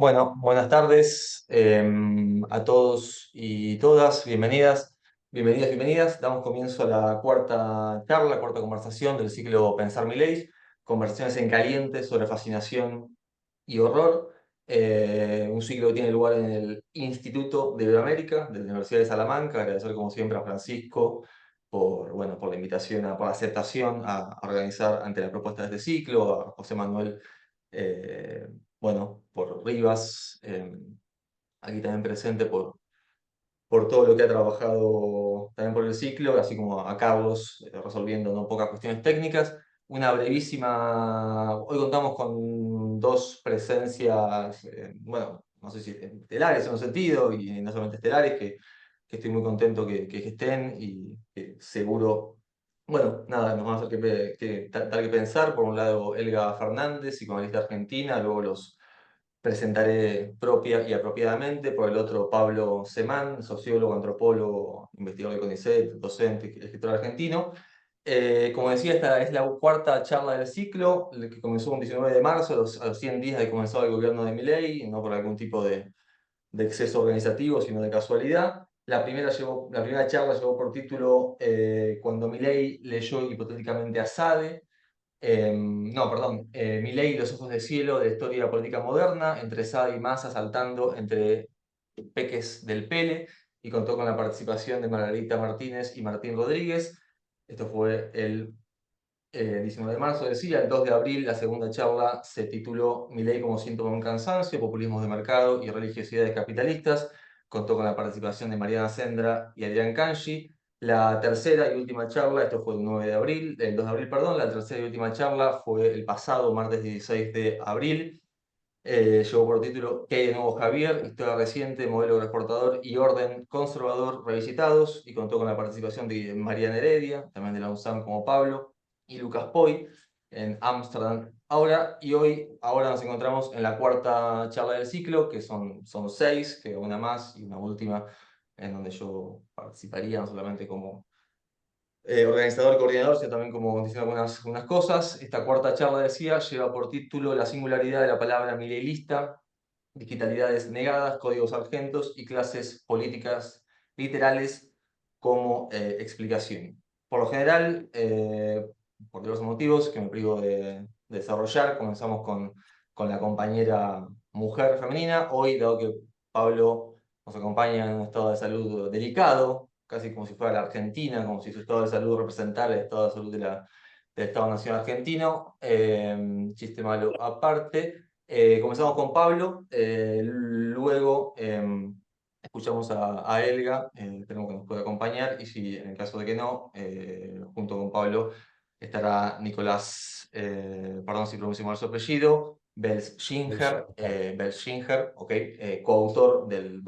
Bueno, buenas tardes a todos y todas, bienvenidas. Damos comienzo a la cuarta charla, cuarta conversación del ciclo Pensar mi ley, conversaciones en caliente sobre fascinación y horror. Un ciclo que tiene lugar en el Instituto de Iberoamérica de la Universidad de Salamanca. Agradecer como siempre a Francisco por la invitación, por la aceptación a organizar ante la propuesta de este ciclo, a José Manuel. eh, por Rivas, aquí también presente por todo lo que ha trabajado también por el ciclo, así como a Carlos, resolviendo no pocas cuestiones técnicas. Una brevísima, hoy contamos con dos presencias, no sé si estelares en un sentido, y no solamente estelares, que estoy muy contento que estén y que seguro, bueno, nada, nos van a hacer dar que pensar. Por un lado, Elga Fernández, psicoanalista argentina, luego los presentaré propia y apropiadamente. Por el otro, Pablo Semán, sociólogo, antropólogo, investigador de CONICET, docente, escritor argentino. Como decía, esta es la cuarta charla del ciclo, que comenzó un 19 de marzo, a los 100 días de comenzar el gobierno de Milei, no por algún tipo de exceso organizativo, sino de casualidad. La primera charla llevó por título Cuando Milei leyó hipotéticamente a Sade. No, perdón, Milei y los ojos de cielo de la historia política moderna, entre Sade y Massa saltando entre peques del Pele, y contó con la participación de Margarita Martínez y Martín Rodríguez. Esto fue el 19 de marzo, decía. El 2 de abril, la segunda charla se tituló Milei como síntoma de un cansancio, populismos de mercado y religiosidades capitalistas. Contó con la participación de Mariana Sendra y Adrián Kanji. La tercera y última charla, esto fue el 9 de abril, el 2 de abril, perdón, la tercera y última charla fue el pasado martes 16 de abril. Llevó por título ¿Qué hay de nuevo, Javier? Historia reciente, modelo exportador y orden conservador revisitados, y contó con la participación de Mariana Heredia, también de la UNSAM como Pablo, y Lucas Poy en Ámsterdam. Ahora nos encontramos en la cuarta charla del ciclo, que son seis, que una más y una última, en donde yo participaría no solamente como organizador, coordinador, sino también como condición algunas cosas. Esta cuarta charla, decía, lleva por título La singularidad de la palabra mileilista, digitalidades negadas, códigos argentos y clases políticas literales como explicación. Por lo general, por diversos motivos que me privo de desarrollar, comenzamos con la compañera mujer femenina. Hoy, dado que Pablo nos acompaña en un estado de salud delicado, casi como si fuera la Argentina, como si su estado de salud representara el estado de salud del Estado Nacional Argentino. Chiste malo aparte. Comenzamos con Pablo, luego escuchamos a Elga, esperemos que nos pueda acompañar, y si en el caso de que no, junto con Pablo estará Nicolás, perdón si pronuncio mal su apellido, Belschincher, ok, coautor del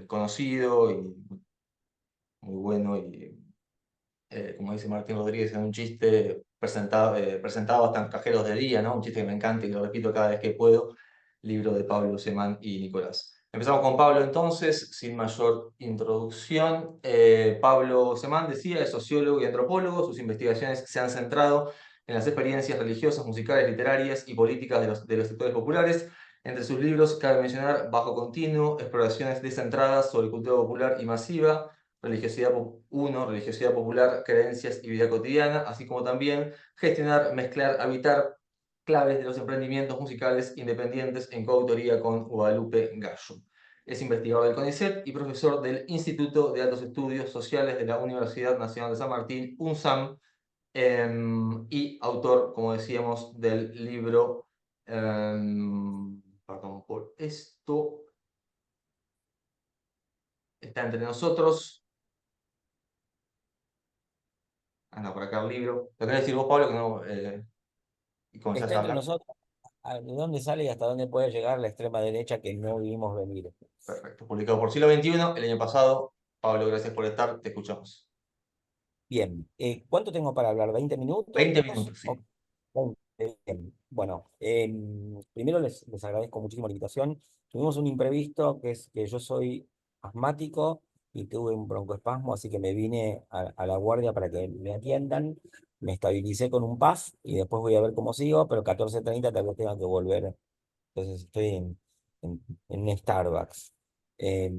conocido y muy bueno y, como dice Martín Rodríguez en un chiste, presentado hasta en cajeros de día, ¿no? Un chiste que me encanta y lo repito cada vez que puedo, libro de Pablo Semán y Nicolás. Empezamos con Pablo entonces, sin mayor introducción. Pablo Semán, decía, es sociólogo y antropólogo. Sus investigaciones se han centrado en las experiencias religiosas, musicales, literarias y políticas de los sectores populares. Entre sus libros cabe mencionar Bajo Continuo, exploraciones descentradas sobre cultura popular y masiva, Religiosidad popular, creencias y vida cotidiana, así como también Gestionar, mezclar, habitar, claves de los emprendimientos musicales independientes, en coautoría con Guadalupe Gallo. Es investigador del CONICET y profesor del Instituto de Altos Estudios Sociales de la Universidad Nacional de San Martín, UNSAM, y autor, como decíamos, del libro, perdón por esto, está entre nosotros. Anda por acá el libro. Lo querés decir vos, Pablo, que no, y comenzás Está a entre hablar. nosotros. ¿De dónde sale y hasta dónde puede llegar la extrema derecha que no vimos venir? Perfecto. Publicado por Siglo XXI el año pasado. Pablo, gracias por estar. Te escuchamos. Bien, ¿cuánto tengo para hablar? ¿20 minutos? 20 minutos, sí. O 20, bien. Bueno, primero les agradezco muchísimo la invitación. Tuvimos un imprevisto, que es que yo soy asmático y tuve un broncoespasmo, así que me vine a la guardia para que me atiendan. Me estabilicé con un PAF y después voy a ver cómo sigo, pero 14:30 tal vez tenga que volver. Entonces estoy en Starbucks. Eh,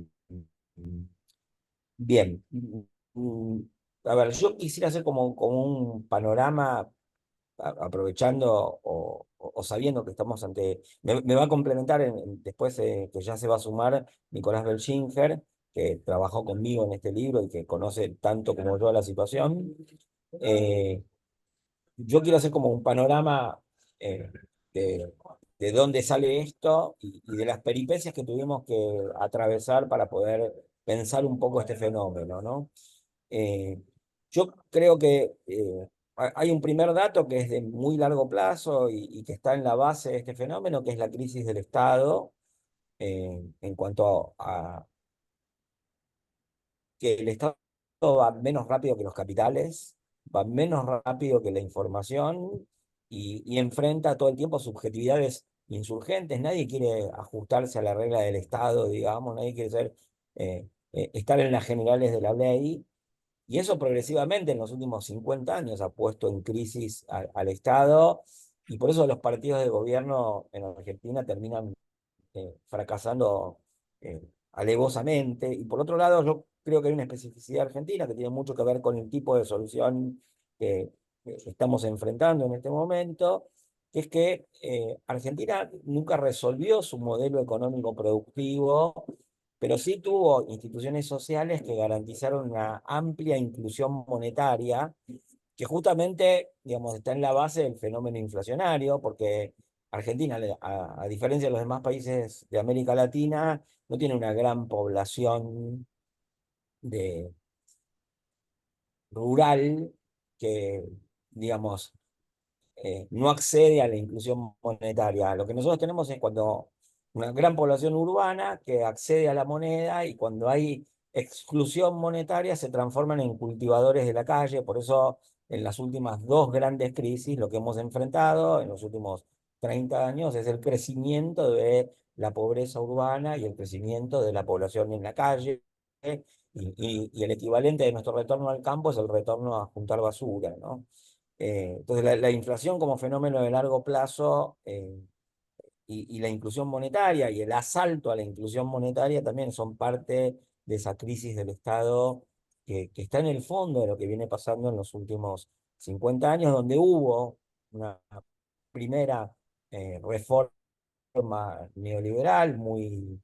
Bien. Mm, A ver, yo quisiera hacer como un panorama, aprovechando o sabiendo que estamos ante. Me va a complementar después, que ya se va a sumar Nicolás Belchinger, que trabajó conmigo en este libro y que conoce tanto como yo la situación. Eh, yo quiero hacer como un panorama, eh, de, de dónde sale esto y de las peripecias que tuvimos que atravesar para poder pensar un poco este fenómeno, ¿no? Eh, yo creo que hay un primer dato que es de muy largo plazo y que está en la base de este fenómeno, que es la crisis del Estado, en cuanto a que el Estado va menos rápido que los capitales, va menos rápido que la información y enfrenta todo el tiempo subjetividades insurgentes. Nadie quiere ajustarse a la regla del Estado, digamos, nadie quiere estar en las generales de la ley. Y eso progresivamente en los últimos 50 años ha puesto en crisis al Estado, y por eso los partidos de gobierno en Argentina terminan fracasando eh, alevosamente. Y por otro lado, yo creo que hay una especificidad argentina que tiene mucho que ver con el tipo de solución que estamos enfrentando en este momento, que es que Argentina nunca resolvió su modelo económico productivo, pero sí tuvo instituciones sociales que garantizaron una amplia inclusión monetaria, que justamente, digamos, está en la base del fenómeno inflacionario, porque Argentina, a diferencia de los demás países de América Latina, no tiene una gran población de rural que, digamos, no accede a la inclusión monetaria. Lo que nosotros tenemos es cuando una gran población urbana que accede a la moneda, y cuando hay exclusión monetaria se transforman en cultivadores de la calle. Por eso en las últimas dos grandes crisis lo que hemos enfrentado en los últimos 30 años es el crecimiento de la pobreza urbana y el crecimiento de la población en la calle. Y el equivalente de nuestro retorno al campo es el retorno a juntar basura, ¿no? Entonces, la inflación como fenómeno de largo plazo, y la inclusión monetaria y el asalto a la inclusión monetaria también son parte de esa crisis del Estado que está en el fondo de lo que viene pasando en los últimos 50 años, donde hubo una primera reforma neoliberal muy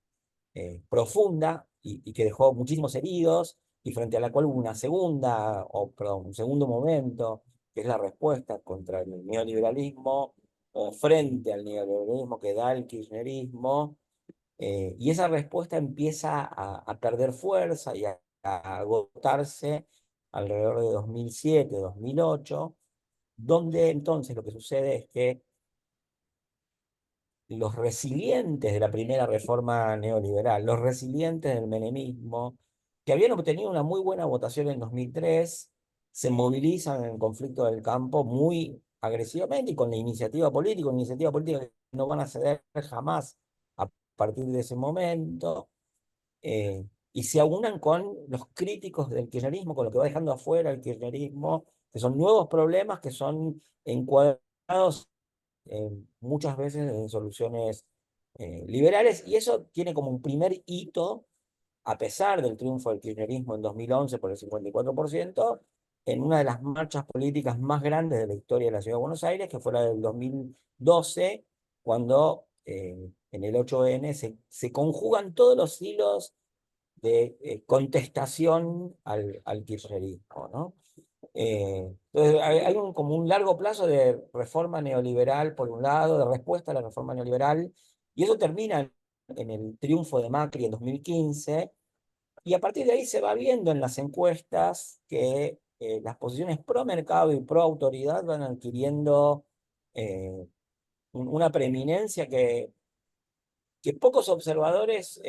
profunda y que dejó muchísimos heridos, y frente a la cual hubo una segunda, o perdón, un segundo momento, que es la respuesta contra el neoliberalismo, o frente al neoliberalismo que da el kirchnerismo, y esa respuesta empieza a perder fuerza y a agotarse alrededor de 2007, 2008, donde entonces lo que sucede es que los resilientes de la primera reforma neoliberal, los resilientes del menemismo, que habían obtenido una muy buena votación en 2003, se movilizan en el conflicto del campo muy agresivamente y con la iniciativa política que no van a ceder jamás a partir de ese momento, y se aunan con los críticos del kirchnerismo, con lo que va dejando afuera el kirchnerismo, que son nuevos problemas que son encuadrados muchas veces en soluciones liberales, y eso tiene como un primer hito, a pesar del triunfo del kirchnerismo en 2011 por el 54%, en una de las marchas políticas más grandes de la historia de la Ciudad de Buenos Aires, que fue la del 2012, cuando en el 8N se conjugan todos los hilos de contestación al kirchnerismo, ¿no? Entonces, hay como un largo plazo de reforma neoliberal, por un lado, de respuesta a la reforma neoliberal, y eso termina en el triunfo de Macri en 2015, y a partir de ahí se va viendo en las encuestas que las posiciones pro mercado y pro autoridad van adquiriendo eh, una preeminencia que pocos observadores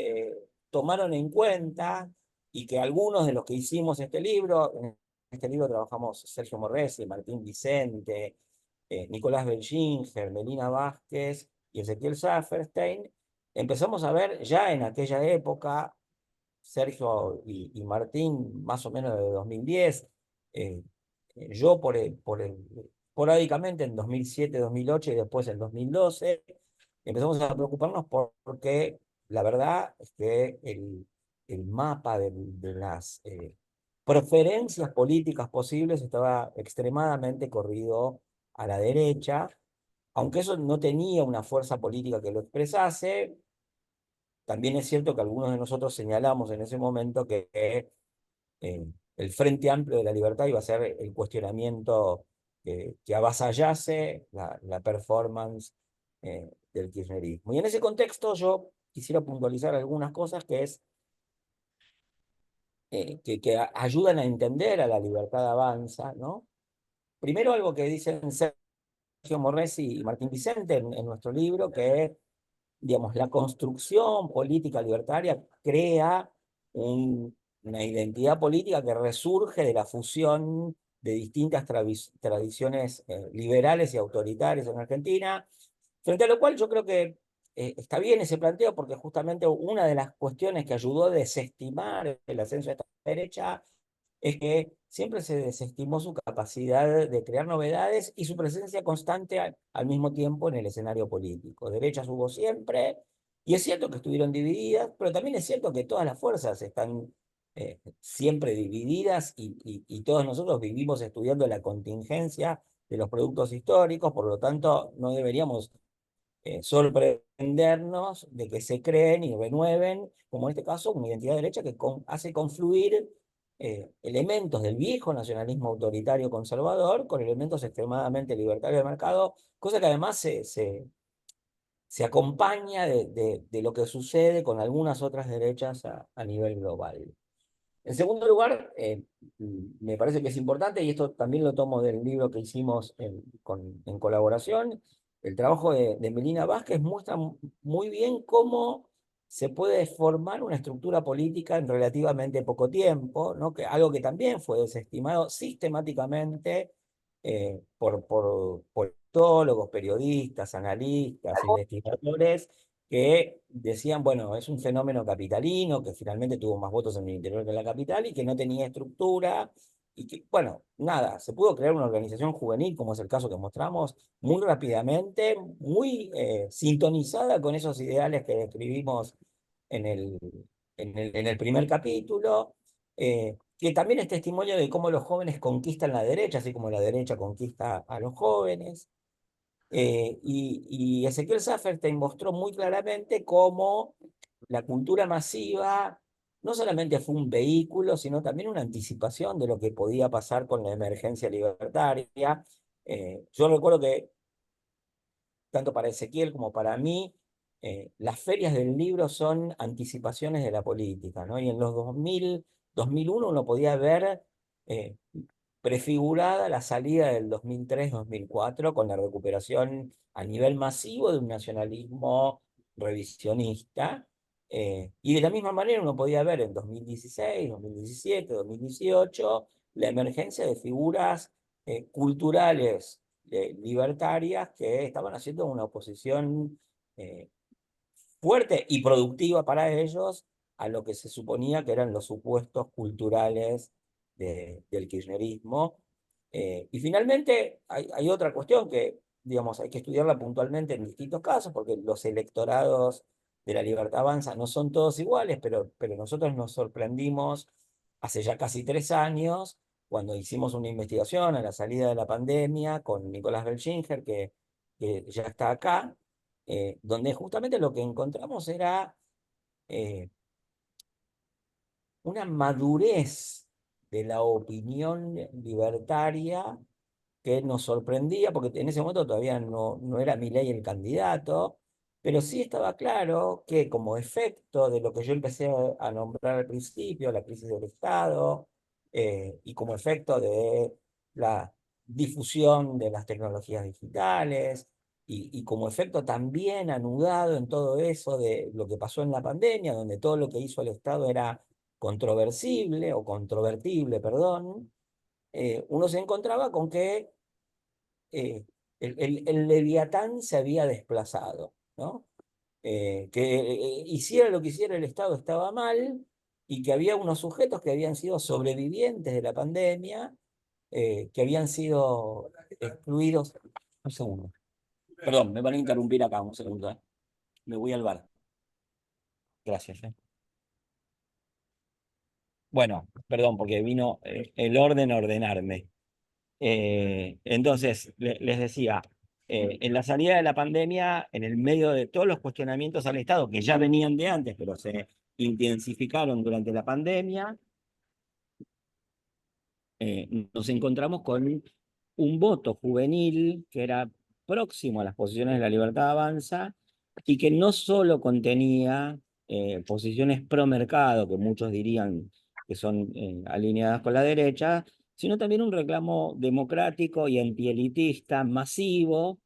tomaron en cuenta, y que algunos de los que hicimos en este libro trabajamos Sergio Morresi, Martín Vicente, Nicolás Belchinger, Melina Vázquez y Ezequiel Saferstein, empezamos a ver ya en aquella época, Sergio y Martín más o menos de 2010, eh, yo esporádicamente en 2007, 2008 y después en 2012, empezamos a preocuparnos porque la verdad es que el mapa de las preferencias políticas posibles estaba extremadamente corrido a la derecha, aunque eso no tenía una fuerza política que lo expresase. También es cierto que algunos de nosotros señalamos en ese momento que el Frente Amplio de la Libertad iba a ser el cuestionamiento que avasallase la performance del kirchnerismo. Y en ese contexto yo quisiera puntualizar algunas cosas que es que ayudan a entender a la libertad avanza, ¿no? Primero algo que dicen Sergio Morresi y Martín Vicente en nuestro libro, que digamos, la construcción política libertaria crea una identidad política que resurge de la fusión de distintas tradiciones liberales y autoritarias en Argentina, frente a lo cual yo creo que está bien ese planteo porque justamente una de las cuestiones que ayudó a desestimar el ascenso de esta derecha es que siempre se desestimó su capacidad de crear novedades y su presencia constante al mismo tiempo en el escenario político. Derechas hubo siempre, y es cierto que estuvieron divididas, pero también es cierto que todas las fuerzas están siempre divididas y todos nosotros vivimos estudiando la contingencia de los productos históricos, por lo tanto no deberíamos sorprendernos de que se creen y renueven, como en este caso, una identidad derecha que hace confluir elementos del viejo nacionalismo autoritario conservador con elementos extremadamente libertarios de mercado, cosa que además se acompaña de lo que sucede con algunas otras derechas a nivel global. En segundo lugar, me parece que es importante, y esto también lo tomo del libro que hicimos en colaboración, el trabajo de Melina Vázquez muestra muy bien cómo se puede formar una estructura política en relativamente poco tiempo, ¿no? Algo que también fue desestimado sistemáticamente por politólogos, periodistas, analistas, investigadores, que decían, bueno, es un fenómeno capitalino, que finalmente tuvo más votos en el interior que en la capital y que no tenía estructura, y que, bueno, nada, se pudo crear una organización juvenil, como es el caso que mostramos, muy rápidamente, muy sintonizada con esos ideales que describimos en el primer capítulo, que también es testimonio de cómo los jóvenes conquistan la derecha, así como la derecha conquista a los jóvenes. Y Ezequiel Saferstein mostró muy claramente cómo la cultura masiva no solamente fue un vehículo, sino también una anticipación de lo que podía pasar con la emergencia libertaria. Yo recuerdo que tanto para Ezequiel como para mí, las ferias del libro son anticipaciones de la política, ¿no? Y en los 2001 uno podía ver eh, prefigurada la salida del 2003-2004 con la recuperación a nivel masivo de un nacionalismo revisionista. Y de la misma manera uno podía ver en 2016, 2017, 2018 la emergencia de figuras culturales libertarias que estaban haciendo una oposición eh, fuerte y productiva para ellos a lo que se suponía que eran los supuestos culturales del kirchnerismo. Y finalmente hay otra cuestión que, digamos, hay que estudiarla puntualmente en distintos casos, porque los electorados de la Libertad Avanza no son todos iguales, pero nosotros nos sorprendimos hace ya casi 3 años, cuando hicimos una investigación a la salida de la pandemia con Nicolás Belchinger, que ya está acá, donde justamente lo que encontramos era eh, una madurez de la opinión libertaria que nos sorprendía, porque en ese momento todavía no era Milei el candidato, pero sí estaba claro que como efecto de lo que yo empecé a nombrar al principio, la crisis del Estado, y como efecto de la difusión de las tecnologías digitales, y como efecto también anudado en todo eso de lo que pasó en la pandemia, donde todo lo que hizo el Estado era controversible o controvertible, perdón, uno se encontraba con que el Leviatán se había desplazado, ¿no? Que hiciera lo que hiciera el Estado estaba mal y que había unos sujetos que habían sido sobrevivientes de la pandemia, que habían sido excluidos. Un segundo. Perdón, me van a interrumpir acá un segundo. Me voy al bar. Gracias. Bueno, perdón, porque vino el orden a ordenarme. Entonces, les decía, en la salida de la pandemia, en el medio de todos los cuestionamientos al Estado, que ya venían de antes, pero se intensificaron durante la pandemia, nos encontramos con un voto juvenil que era próximo a las posiciones de la Libertad Avanza y que no solo contenía posiciones pro mercado, que muchos dirían que son alineadas con la derecha, sino también un reclamo democrático y antielitista masivo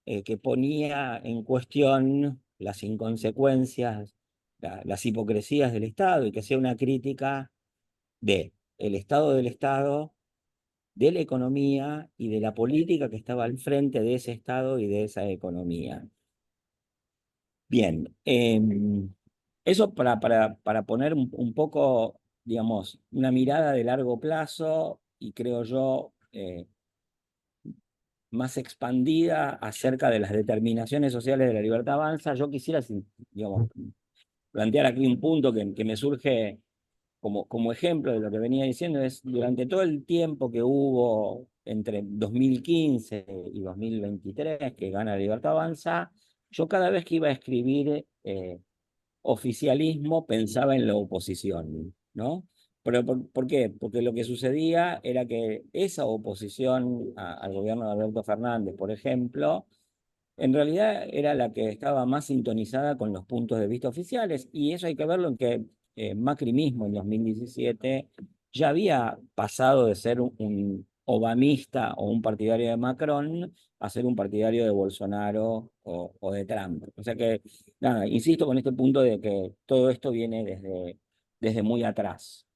que ponía en cuestión las inconsecuencias, las hipocresías del Estado y que hacía una crítica de el estado del Estado, de la economía y de la política que estaba al frente de ese Estado y de esa economía. Bien, eso para poner un poco, digamos, una mirada de largo plazo y creo yo más expandida acerca de las determinaciones sociales de la libertad avanza. Yo quisiera, digamos, plantear aquí un punto que me surge como ejemplo de lo que venía diciendo, es durante todo el tiempo que hubo entre 2015 y 2023, que gana Libertad Avanza, yo cada vez que iba a escribir oficialismo pensaba en la oposición, ¿no? Pero ¿por qué? Porque lo que sucedía era que esa oposición al gobierno de Alberto Fernández, por ejemplo, en realidad era la que estaba más sintonizada con los puntos de vista oficiales, y eso hay que verlo en que Macri mismo en 2017 ya había pasado de ser un obamista o un partidario de Macron a ser un partidario de Bolsonaro o de Trump. O sea que, nada, insisto con este punto de que todo esto viene desde muy atrás.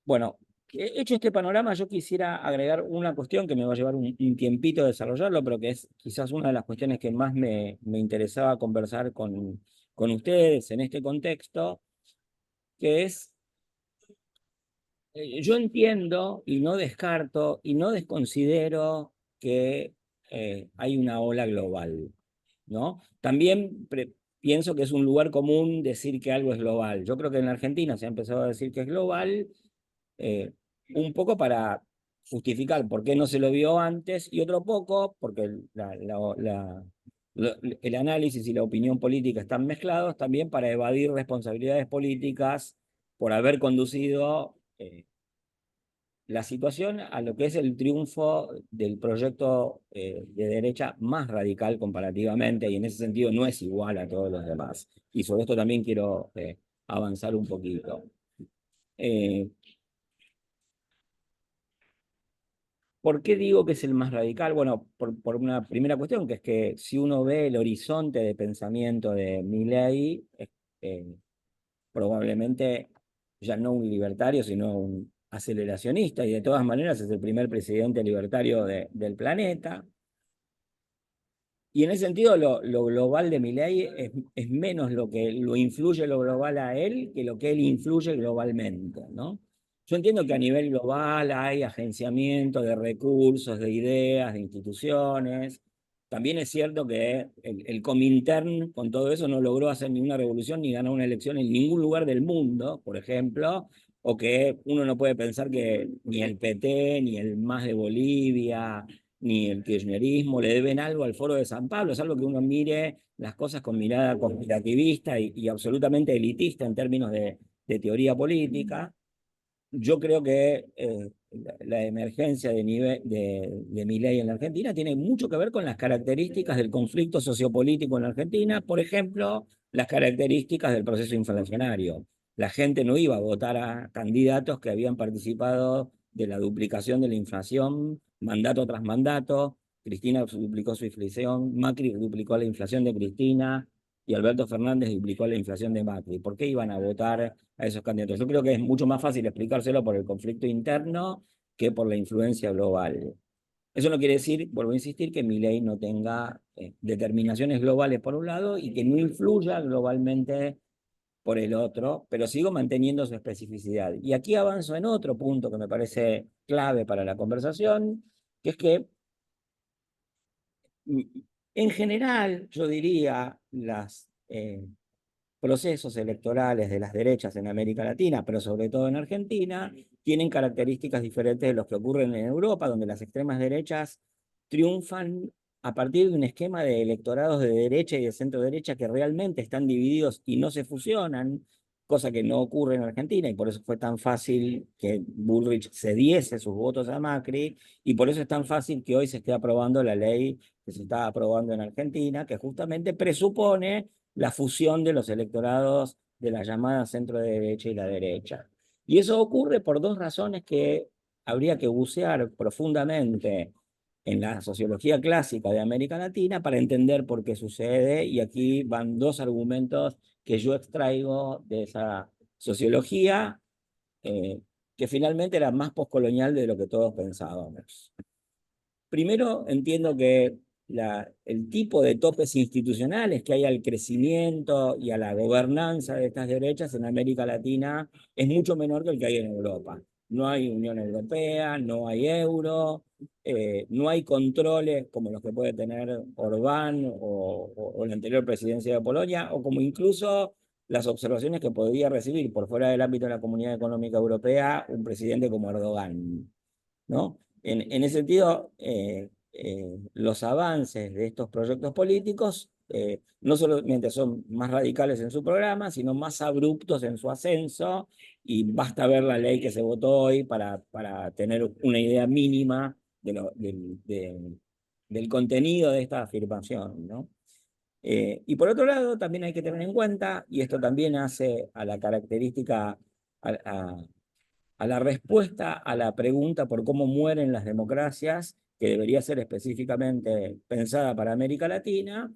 Bueno, hecho este panorama, yo quisiera agregar una cuestión que me va a llevar un tiempito desarrollarlo, pero que es quizás una de las cuestiones que más me interesaba conversar con ustedes en este contexto, que es, yo entiendo y no descarto y no desconsidero que hay una ola global, ¿no? También pienso que es un lugar común decir que algo es global. Yo creo que en Argentina se ha empezado a decir que es global eh, un poco para justificar por qué no se lo vio antes y otro poco porque el análisis y la opinión política están mezclados también para evadir responsabilidades políticas por haber conducido la situación a lo que es el triunfo del proyecto de derecha más radical comparativamente y en ese sentido no es igual a todos los demás. Y sobre esto también quiero avanzar un poquito. Eh, ¿Por qué digo que es el más radical? Bueno, por una primera cuestión, que es que si uno ve el horizonte de pensamiento de Milei, eh, probablemente ya no un libertario, sino un aceleracionista, y de todas maneras es el primer presidente libertario del planeta. Y en ese sentido, lo global de Milei es menos lo que lo influye lo global a él que lo que él influye globalmente, ¿no? Yo entiendo que a nivel global hay agenciamiento de recursos, de ideas, de instituciones. También es cierto que el Comintern con todo eso no logró hacer ninguna revolución ni ganar una elección en ningún lugar del mundo, por ejemplo, o que uno no puede pensar que ni el PT, ni el MAS de Bolivia, ni el kirchnerismo le deben algo al Foro de San Pablo, es algo que uno mire las cosas con mirada conspirativista y absolutamente elitista en términos de teoría política. Yo creo que la emergencia de Milei en la Argentina tiene mucho que ver con las características del conflicto sociopolítico en la Argentina, por ejemplo, las características del proceso inflacionario. La gente no iba a votar a candidatos que habían participado de la duplicación de la inflación, mandato tras mandato. Cristina duplicó su inflación, Macri duplicó la inflación de Cristina y Alberto Fernández duplicó la inflación de Macri. ¿Por qué iban a votar a esos candidatos? Yo creo que es mucho más fácil explicárselo por el conflicto interno que por la influencia global. Eso no quiere decir, vuelvo a insistir, que Milei no tenga determinaciones globales por un lado y que no influya globalmente por el otro, pero sigo manteniendo su especificidad. Y aquí avanzo en otro punto que me parece clave para la conversación, que es que En general, yo diría, los procesos electorales de las derechas en América Latina, pero sobre todo en Argentina, tienen características diferentes de los que ocurren en Europa, donde las extremas derechas triunfan a partir de un esquema de electorados de derecha y de centro derecha que realmente están divididos y no se fusionan, cosa que no ocurre en Argentina, y por eso fue tan fácil que Bullrich cediese sus votos a Macri, y por eso es tan fácil que hoy se esté aprobando la ley que se está aprobando en Argentina, que justamente presupone la fusión de los electorados de la llamada centro derecha y la derecha. Y eso ocurre por dos razones que habría que bucear profundamente en la sociología clásica de América Latina para entender por qué sucede, y aquí van dos argumentos que yo extraigo de esa sociología, eh, que finalmente era más postcolonial de lo que todos pensábamos. Primero, entiendo que el tipo de topes institucionales que hay al crecimiento y a la gobernanza de estas derechas en América Latina es mucho menor que el que hay en Europa. No hay Unión Europea, no hay euro, no hay controles como los que puede tener Orbán o la anterior presidencia de Polonia, o como incluso las observaciones que podría recibir por fuera del ámbito de la Comunidad Económica Europea un presidente como Erdogan, ¿no? En ese sentido, los avances de estos proyectos políticos no solamente son más radicales en su programa, sino más abruptos en su ascenso, y basta ver la ley que se votó hoy para tener una idea mínima del contenido de esta afirmación, ¿no? Y por otro lado, también hay que tener en cuenta, y esto también hace a la característica, a la respuesta a la pregunta por cómo mueren las democracias, que debería ser específicamente pensada para América Latina,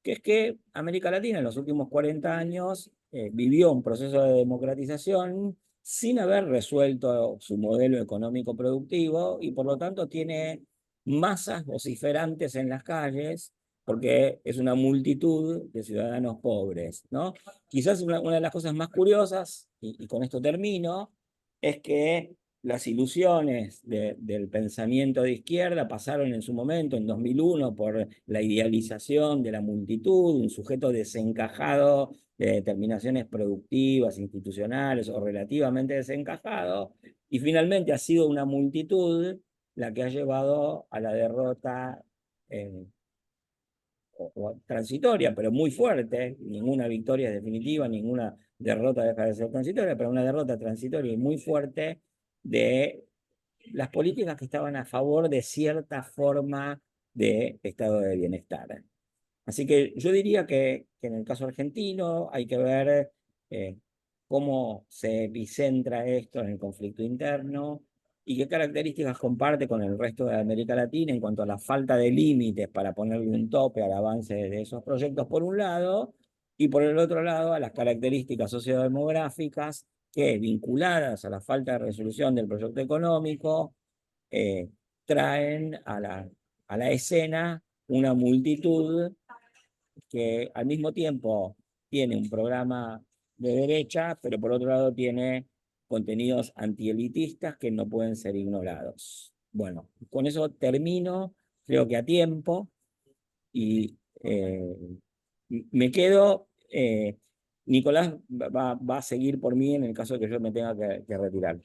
que es que América Latina en los últimos 40 años vivió un proceso de democratización sin haber resuelto su modelo económico productivo, y por lo tanto tiene masas vociferantes en las calles porque es una multitud de ciudadanos pobres, ¿no? Quizás una de las cosas más curiosas, y con esto termino, es que las ilusiones del pensamiento de izquierda pasaron en su momento, en 2001, por la idealización de la multitud, un sujeto desencajado de determinaciones productivas, institucionales o relativamente desencajado, y finalmente ha sido una multitud la que ha llevado a la derrota eh, transitoria, pero muy fuerte. Ninguna victoria es definitiva, ninguna derrota deja de ser transitoria, pero una derrota transitoria y muy fuerte de las políticas que estaban a favor de cierta forma de estado de bienestar. Así que yo diría que en el caso argentino hay que ver eh, cómo se bicentra esto en el conflicto interno y qué características comparte con el resto de América Latina en cuanto a la falta de límites para ponerle un tope al avance de esos proyectos por un lado, y por el otro lado a las características sociodemográficas que, vinculadas a la falta de resolución del proyecto económico, eh, traen a la escena una multitud que al mismo tiempo tiene un programa de derecha, pero por otro lado tiene contenidos antielitistas que no pueden ser ignorados. Bueno, con eso termino, creo que a tiempo, y me quedo. Nicolás va a seguir por mí en el caso de que yo me tenga que retirar.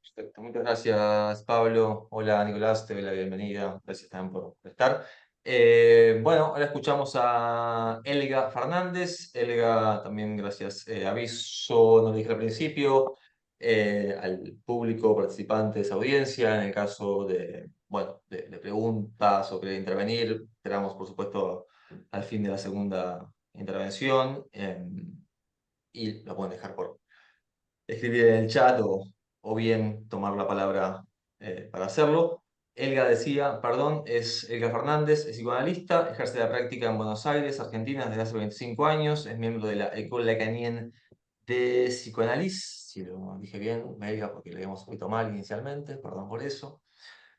Perfecto, muchas gracias, Pablo. Hola, Nicolás, te doy la bienvenida. Gracias también por estar. Bueno, ahora escuchamos a Elga Fernández. Elga, también gracias. Aviso, no lo dije al principio, al público participante de esa audiencia, en el caso de, bueno, de preguntas o querer intervenir, esperamos, por supuesto, al fin de la segunda intervención, y lo pueden dejar por escribir en el chat o bien tomar la palabra para hacerlo. Elga decía, perdón, es Elga Fernández, es psicoanalista, ejerce la práctica en Buenos Aires, Argentina, desde hace 25 años, es miembro de la École Lacanienne de Psicoanálisis, si lo dije bien, Elga, porque lo habíamos escrito mal inicialmente, perdón por eso.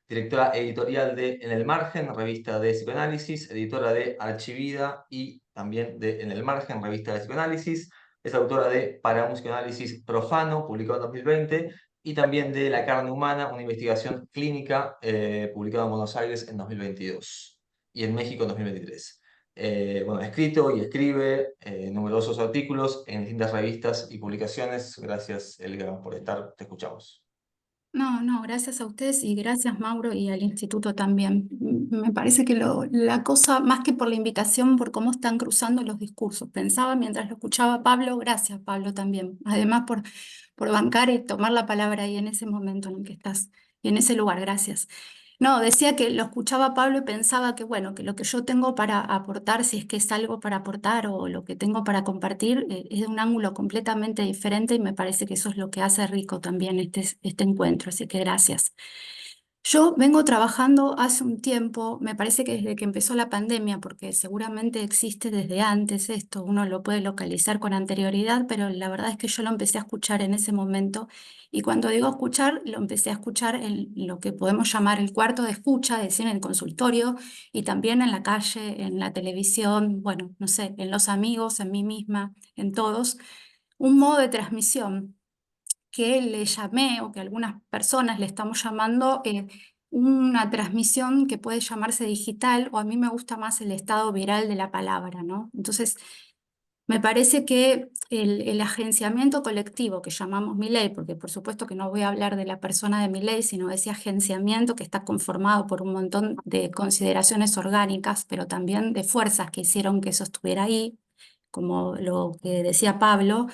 Directora editorial de En el Margen, revista de psicoanálisis, editora de Archivida y también de En el Margen, revista de psicoanálisis. Es autora de Para un psicoanálisis profano, publicado en 2020, y también de La carne humana, una investigación clínica publicada en Buenos Aires en 2022 y en México en 2023. Bueno, ha escrito y escribe numerosos artículos en distintas revistas y publicaciones. Gracias, Elga, por estar. Te escuchamos. No, no, gracias a ustedes y gracias Mauro y al instituto también. Me parece que la cosa, más que por la invitación, por cómo están cruzando los discursos. Pensaba mientras lo escuchaba a Pablo, gracias Pablo también. Además por bancar y tomar la palabra ahí en ese momento en el que estás y en ese lugar, gracias. No, decía que lo escuchaba a Pablo y pensaba que, bueno, que lo que yo tengo para aportar, si es que es algo para aportar o lo que tengo para compartir, es de un ángulo completamente diferente y me parece que eso es lo que hace rico también este encuentro. Así que gracias. Yo vengo trabajando hace un tiempo, me parece que desde que empezó la pandemia, porque seguramente existe desde antes esto, uno lo puede localizar con anterioridad, pero la verdad es que yo lo empecé a escuchar en ese momento y cuando digo escuchar, lo empecé a escuchar en lo que podemos llamar el cuarto de escucha, es decir, en el consultorio y también en la calle, en la televisión, bueno, no sé, en los amigos, en mí misma, en todos, un modo de transmisión que le llamé o que algunas personas le estamos llamando una transmisión que puede llamarse digital o a mí me gusta más el estado viral de la palabra, ¿no? Entonces, me parece que el agenciamiento colectivo que llamamos Milei, porque por supuesto que no voy a hablar de la persona de Milei, sino de ese agenciamiento que está conformado por un montón de consideraciones orgánicas, pero también de fuerzas que hicieron que eso estuviera ahí, como lo que decía Pablo,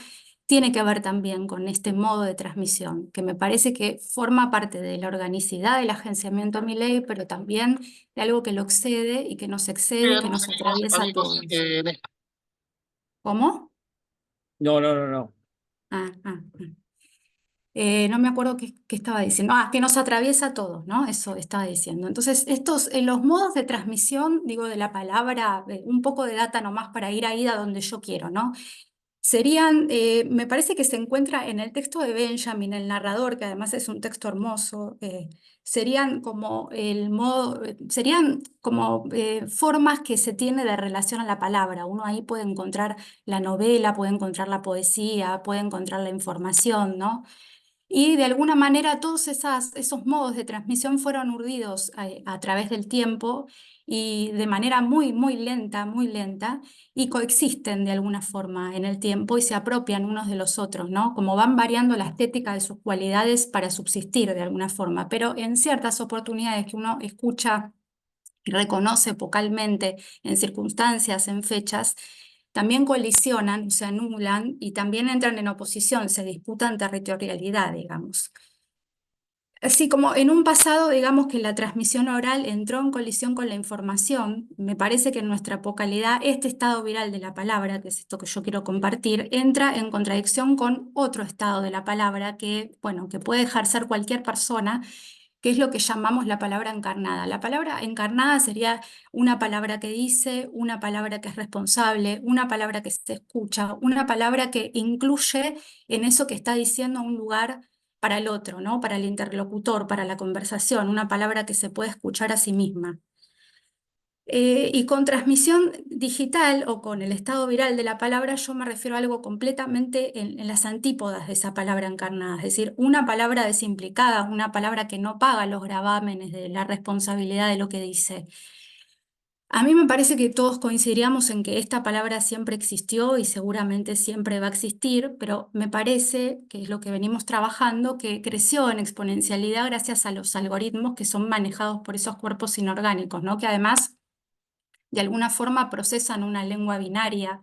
tiene que ver también con este modo de transmisión, que me parece que forma parte de la organicidad del agenciamiento Milei, pero también de algo que lo excede y que nos excede y que nos atraviesa a Amigos, todos. ¿Cómo? No, no, no, no. Ah, ah, ah. No me acuerdo qué estaba diciendo. Ah, que nos atraviesa a todos, ¿no? Eso estaba diciendo. Entonces, estos, en los modos de transmisión, digo, de la palabra, un poco de data nomás para ir ahí a donde yo quiero, ¿no? Serían, me parece que se encuentra en el texto de Benjamin, el narrador, que además es un texto hermoso, serían como el modo, serían como formas que se tiene de relación a la palabra. Uno ahí puede encontrar la novela, puede encontrar la poesía, puede encontrar la información, ¿no? Y de alguna manera todos esos modos de transmisión fueron urdidos a través del tiempo y de manera muy lenta, y coexisten de alguna forma en el tiempo y se apropian unos de los otros, ¿no? Como van variando la estética de sus cualidades para subsistir de alguna forma, pero en ciertas oportunidades que uno escucha reconoce vocalmente en circunstancias, en fechas, también colisionan, se anulan y también entran en oposición, se disputan territorialidad, digamos. Así como en un pasado, digamos que la transmisión oral entró en colisión con la información, me parece que en nuestra vocalidad este estado viral de la palabra, que es esto que yo quiero compartir, entra en contradicción con otro estado de la palabra que, bueno, que puede ejercer cualquier persona, que es lo que llamamos la palabra encarnada. La palabra encarnada sería una palabra que dice, una palabra que es responsable, una palabra que se escucha, una palabra que incluye en eso que está diciendo un lugar para el otro, ¿no? Para el interlocutor, para la conversación, una palabra que se puede escuchar a sí misma. Y con transmisión digital o con el estado viral de la palabra, yo me refiero a algo completamente en las antípodas de esa palabra encarnada, es decir, una palabra desimplicada, una palabra que no paga los gravámenes de la responsabilidad de lo que dice. A mí me parece que todos coincidiríamos en que esta palabra siempre existió y seguramente siempre va a existir, pero me parece, que es lo que venimos trabajando, que creció en exponencialidad gracias a los algoritmos que son manejados por esos cuerpos inorgánicos, ¿no? Que además de alguna forma procesan una lengua binaria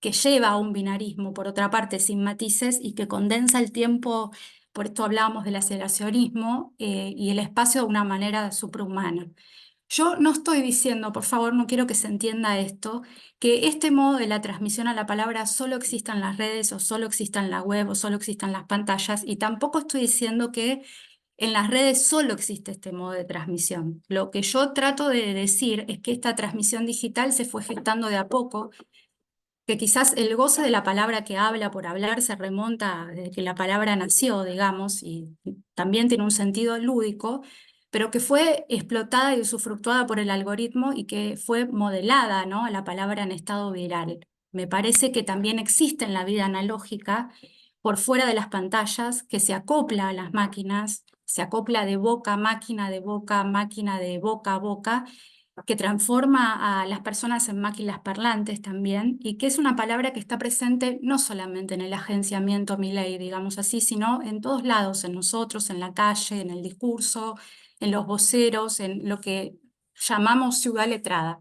que lleva a un binarismo, por otra parte, sin matices y que condensa el tiempo, por esto hablábamos del aceleracionismo, y el espacio de una manera suprahumana. Yo no estoy diciendo, por favor, no quiero que se entienda esto, que este modo de la transmisión a la palabra solo exista en las redes o solo exista en la web o solo exista en las pantallas, y tampoco estoy diciendo que en las redes solo existe este modo de transmisión. Lo que yo trato de decir es que esta transmisión digital se fue gestando de a poco, que quizás el goce de la palabra que habla por hablar se remonta desde que la palabra nació, digamos, y también tiene un sentido lúdico, pero que fue explotada y usufructuada por el algoritmo y que fue modelada, ¿no? A la palabra en estado viral. Me parece que también existe en la vida analógica por fuera de las pantallas, que se acopla a las máquinas, se acopla de boca a máquina, de boca a máquina, de boca a boca, que transforma a las personas en máquinas parlantes también, y que es una palabra que está presente no solamente en el agenciamiento Milei, digamos así, sino en todos lados, en nosotros, en la calle, en el discurso, en los voceros, en lo que llamamos ciudad letrada.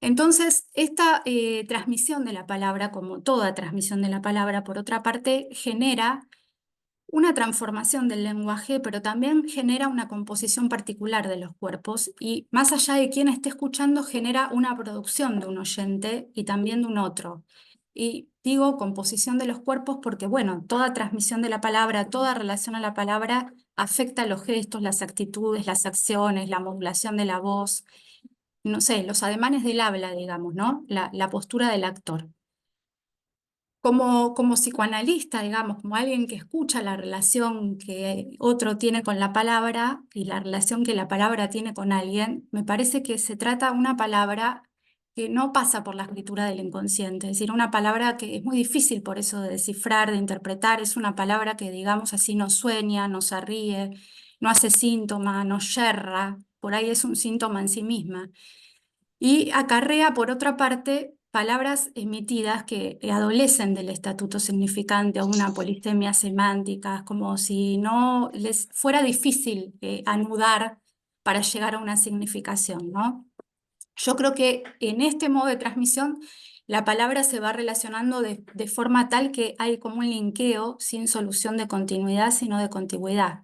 Entonces, esta transmisión de la palabra, como toda transmisión de la palabra, por otra parte, genera una transformación del lenguaje, pero también genera una composición particular de los cuerpos y más allá de quien esté escuchando, genera una producción de un oyente y también de un otro. Y digo composición de los cuerpos porque, bueno, toda transmisión de la palabra, toda relación a la palabra afecta los gestos, las actitudes, las acciones, la modulación de la voz, no sé, los ademanes del habla, digamos, ¿no? La postura del actor. Como psicoanalista, digamos, como alguien que escucha la relación que otro tiene con la palabra y la relación que la palabra tiene con alguien, me parece que se trata de una palabra que no pasa por la escritura del inconsciente, es decir, una palabra que es muy difícil por eso de descifrar, de interpretar, es una palabra que, digamos así, no sueña, no se ríe, no hace síntoma, no yerra, por ahí es un síntoma en sí misma. Y acarrea, por otra parte, palabras emitidas que adolecen del estatuto significante o una polisemia semántica, como si no les fuera difícil anudar para llegar a una significación, ¿no? Yo creo que en este modo de transmisión la palabra se va relacionando de forma tal que hay como un linkeo sin solución de continuidad, sino de contigüidad.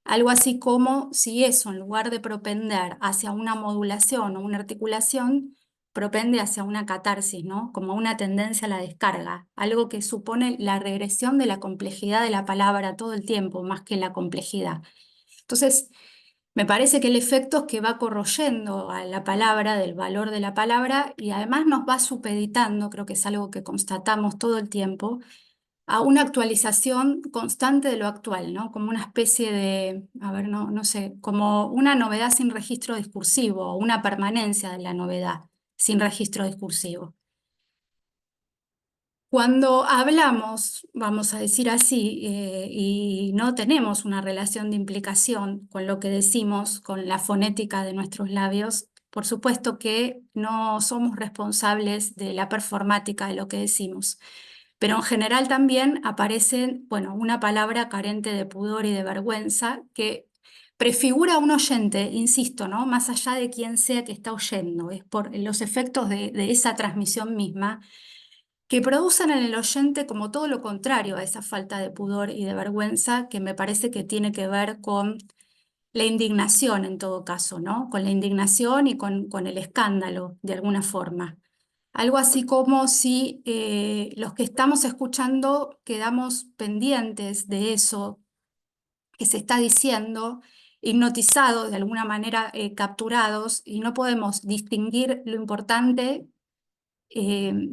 Algo así como si eso, en lugar de propender hacia una modulación o una articulación, propende hacia una catarsis, ¿no? Como una tendencia a la descarga, algo que supone la regresión de la complejidad de la palabra todo el tiempo, más que la complejidad. Entonces, me parece que el efecto es que va corroyendo a la palabra, del valor de la palabra, y además nos va supeditando, creo que es algo que constatamos todo el tiempo, a una actualización constante de lo actual, ¿no? Como una especie de, a ver, no sé, como una novedad sin registro discursivo, o una permanencia de la novedad sin registro discursivo. Cuando hablamos, vamos a decir así, y no tenemos una relación de implicación con lo que decimos, con la fonética de nuestros labios, por supuesto que no somos responsables de la performática de lo que decimos. Pero en general también aparece, bueno, una palabra carente de pudor y de vergüenza que prefigura a un oyente, insisto, ¿no? Más allá de quién sea que está oyendo, es por los efectos de esa transmisión misma que producen en el oyente como todo lo contrario a esa falta de pudor y de vergüenza, que me parece que tiene que ver con la indignación en todo caso, ¿no? Con la indignación y con el escándalo, de alguna forma. Algo así como si los que estamos escuchando quedamos pendientes de eso que se está diciendo, hipnotizados, de alguna manera capturados, y no podemos distinguir lo importante,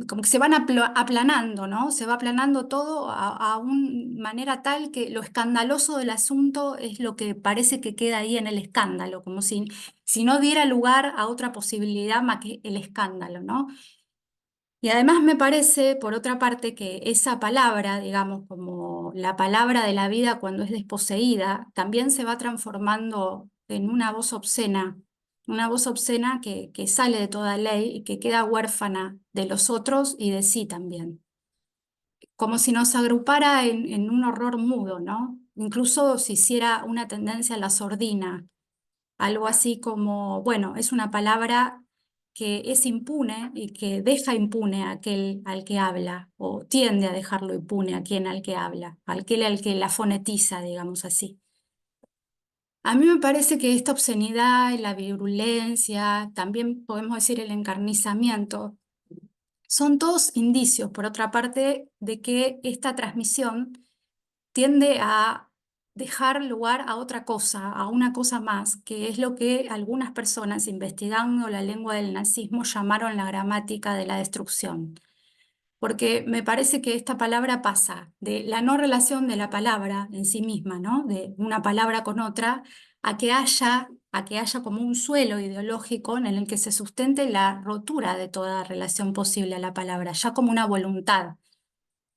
como que se van aplanando, ¿no? Se va aplanando todo a una manera tal que lo escandaloso del asunto es lo que parece que queda ahí en el escándalo, como si no diera lugar a otra posibilidad más que el escándalo, ¿no? Y además me parece, por otra parte, que esa palabra, digamos, como la palabra de la vida cuando es desposeída, también se va transformando en una voz obscena que sale de toda ley y que queda huérfana de los otros y de sí también. Como si nos agrupara en un horror mudo, ¿no? Incluso si hiciera una tendencia a la sordina, algo así como, bueno, es una palabra que es impune y que deja impune a aquel al que habla, o tiende a dejarlo impune a quien al que habla, a aquel al que la fonetiza, digamos así. A mí me parece que esta obscenidad y la virulencia, también podemos decir el encarnizamiento, son todos indicios, por otra parte, de que esta transmisión tiende a dejar lugar a otra cosa, a una cosa más, que es lo que algunas personas investigando la lengua del nazismo llamaron la gramática de la destrucción. Porque me parece que esta palabra pasa de la no relación de la palabra en sí misma, ¿no? De una palabra con otra, a que haya como un suelo ideológico en el que se sustente la rotura de toda relación posible a la palabra, ya como una voluntad.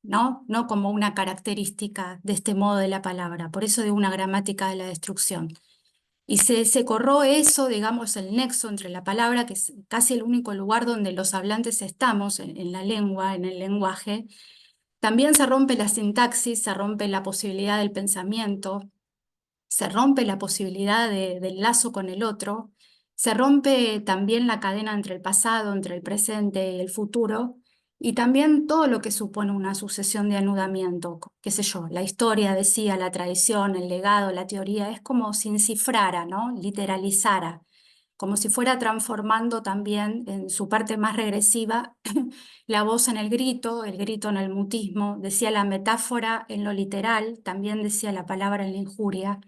¿no? No como una característica de este modo de la palabra, por eso de una gramática de la destrucción. Y se corró eso, digamos, el nexo entre la palabra, que es casi el único lugar donde los hablantes estamos, en la lengua, en el lenguaje. También se rompe la sintaxis, se rompe la posibilidad del pensamiento, se rompe la posibilidad del lazo con el otro, se rompe también la cadena entre el pasado, entre el presente y el futuro, y también todo lo que supone una sucesión de anudamiento, qué sé yo, la historia decía, la tradición, el legado, la teoría, es como si encifrara, ¿no? Literalizara, como si fuera transformando también en su parte más regresiva la voz en el grito en el mutismo, decía la metáfora en lo literal, también decía la palabra en la injuria.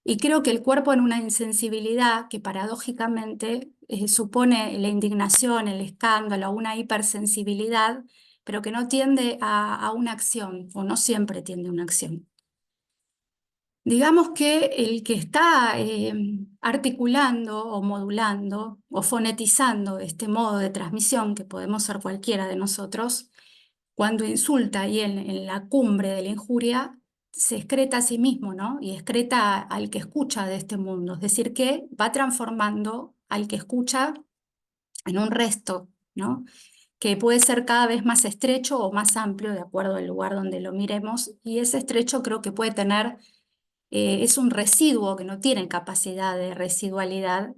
Y creo que el cuerpo en una insensibilidad que paradójicamente supone la indignación, el escándalo, una hipersensibilidad, pero que no tiende a una acción, o no siempre tiende a una acción. Digamos que el que está articulando o modulando o fonetizando este modo de transmisión, que podemos ser cualquiera de nosotros, cuando insulta y en la cumbre de la injuria, se excreta a sí mismo, ¿no? Y excreta al que escucha de este mundo. Es decir, que va transformando al que escucha en un resto, ¿no? Que puede ser cada vez más estrecho o más amplio, de acuerdo al lugar donde lo miremos. Y ese estrecho creo que puede tener es un residuo que no tiene capacidad de residualidad,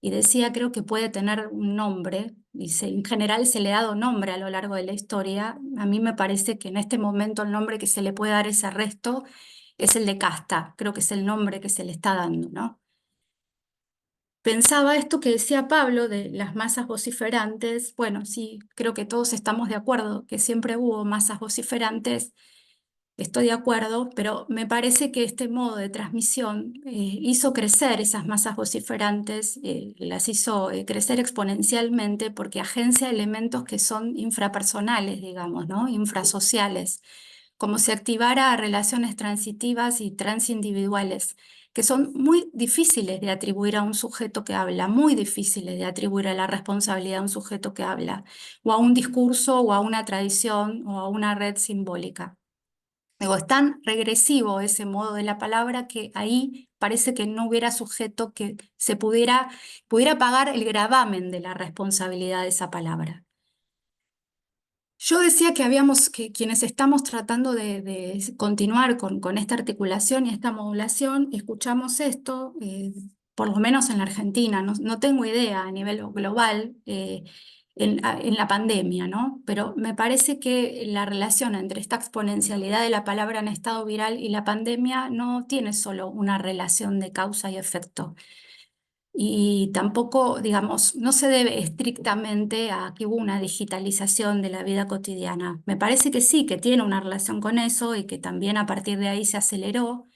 y decía, creo que puede tener un nombre, y en general se le ha dado nombre a lo largo de la historia. A mí me parece que en este momento el nombre que se le puede dar a ese resto es el de casta, creo que es el nombre que se le está dando, ¿no? Pensaba esto que decía Pablo de las masas vociferantes. Bueno, sí, creo que todos estamos de acuerdo que siempre hubo masas vociferantes. Estoy de acuerdo, pero me parece que este modo de transmisión hizo crecer esas masas vociferantes, las hizo crecer exponencialmente porque agencia elementos que son infrapersonales, digamos, ¿no? Infrasociales, como si activara relaciones transitivas y transindividuales, que son muy difíciles de atribuir a un sujeto que habla, muy difíciles de atribuir a la responsabilidad a un sujeto que habla, o a un discurso, o a una tradición, o a una red simbólica. Digo, es tan regresivo ese modo de la palabra que ahí parece que no hubiera sujeto que se pudiera pagar el gravamen de la responsabilidad de esa palabra. Yo decía que quienes estamos tratando de continuar con esta articulación y esta modulación, escuchamos esto, por lo menos en la Argentina, no tengo idea a nivel global, en la pandemia, ¿no? Pero me parece que la relación entre esta exponencialidad de la palabra en estado viral y la pandemia no tiene solo una relación de causa y efecto. Y tampoco, digamos, no se debe estrictamente a que hubo una digitalización de la vida cotidiana. Me parece que sí, que tiene una relación con eso y que también a partir de ahí se aceleró,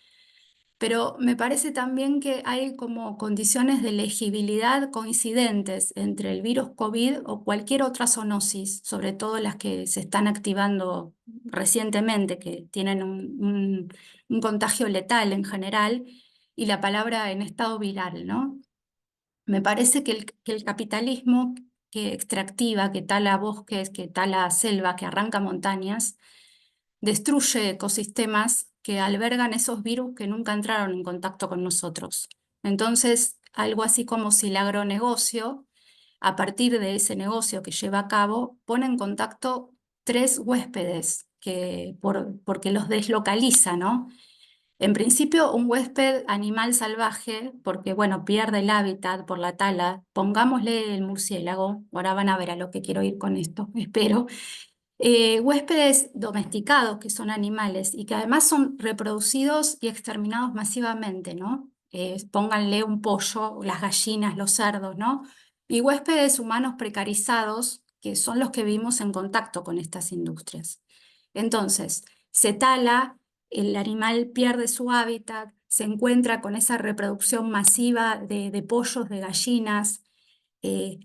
pero me parece también que hay como condiciones de legibilidad coincidentes entre el virus COVID o cualquier otra zoonosis, sobre todo las que se están activando recientemente, que tienen un contagio letal en general, y la palabra en estado viral, ¿no? Me parece que el capitalismo que extractiva, que tala bosques, que tala selva, que arranca montañas, destruye ecosistemas que albergan esos virus que nunca entraron en contacto con nosotros. Entonces, algo así como si el agronegocio, a partir de ese negocio que lleva a cabo, pone en contacto tres huéspedes porque los deslocaliza, ¿no? En principio, un huésped animal salvaje, porque bueno, pierde el hábitat por la tala. Pongámosle el murciélago, ahora van a ver a lo que quiero ir con esto, espero. Huéspedes domesticados, que son animales y que además son reproducidos y exterminados masivamente, ¿no? Pónganle un pollo, las gallinas, los cerdos, ¿no? Y huéspedes humanos precarizados, que son los que vivimos en contacto con estas industrias. Entonces, se tala, el animal pierde su hábitat, se encuentra con esa reproducción masiva de pollos, de gallinas,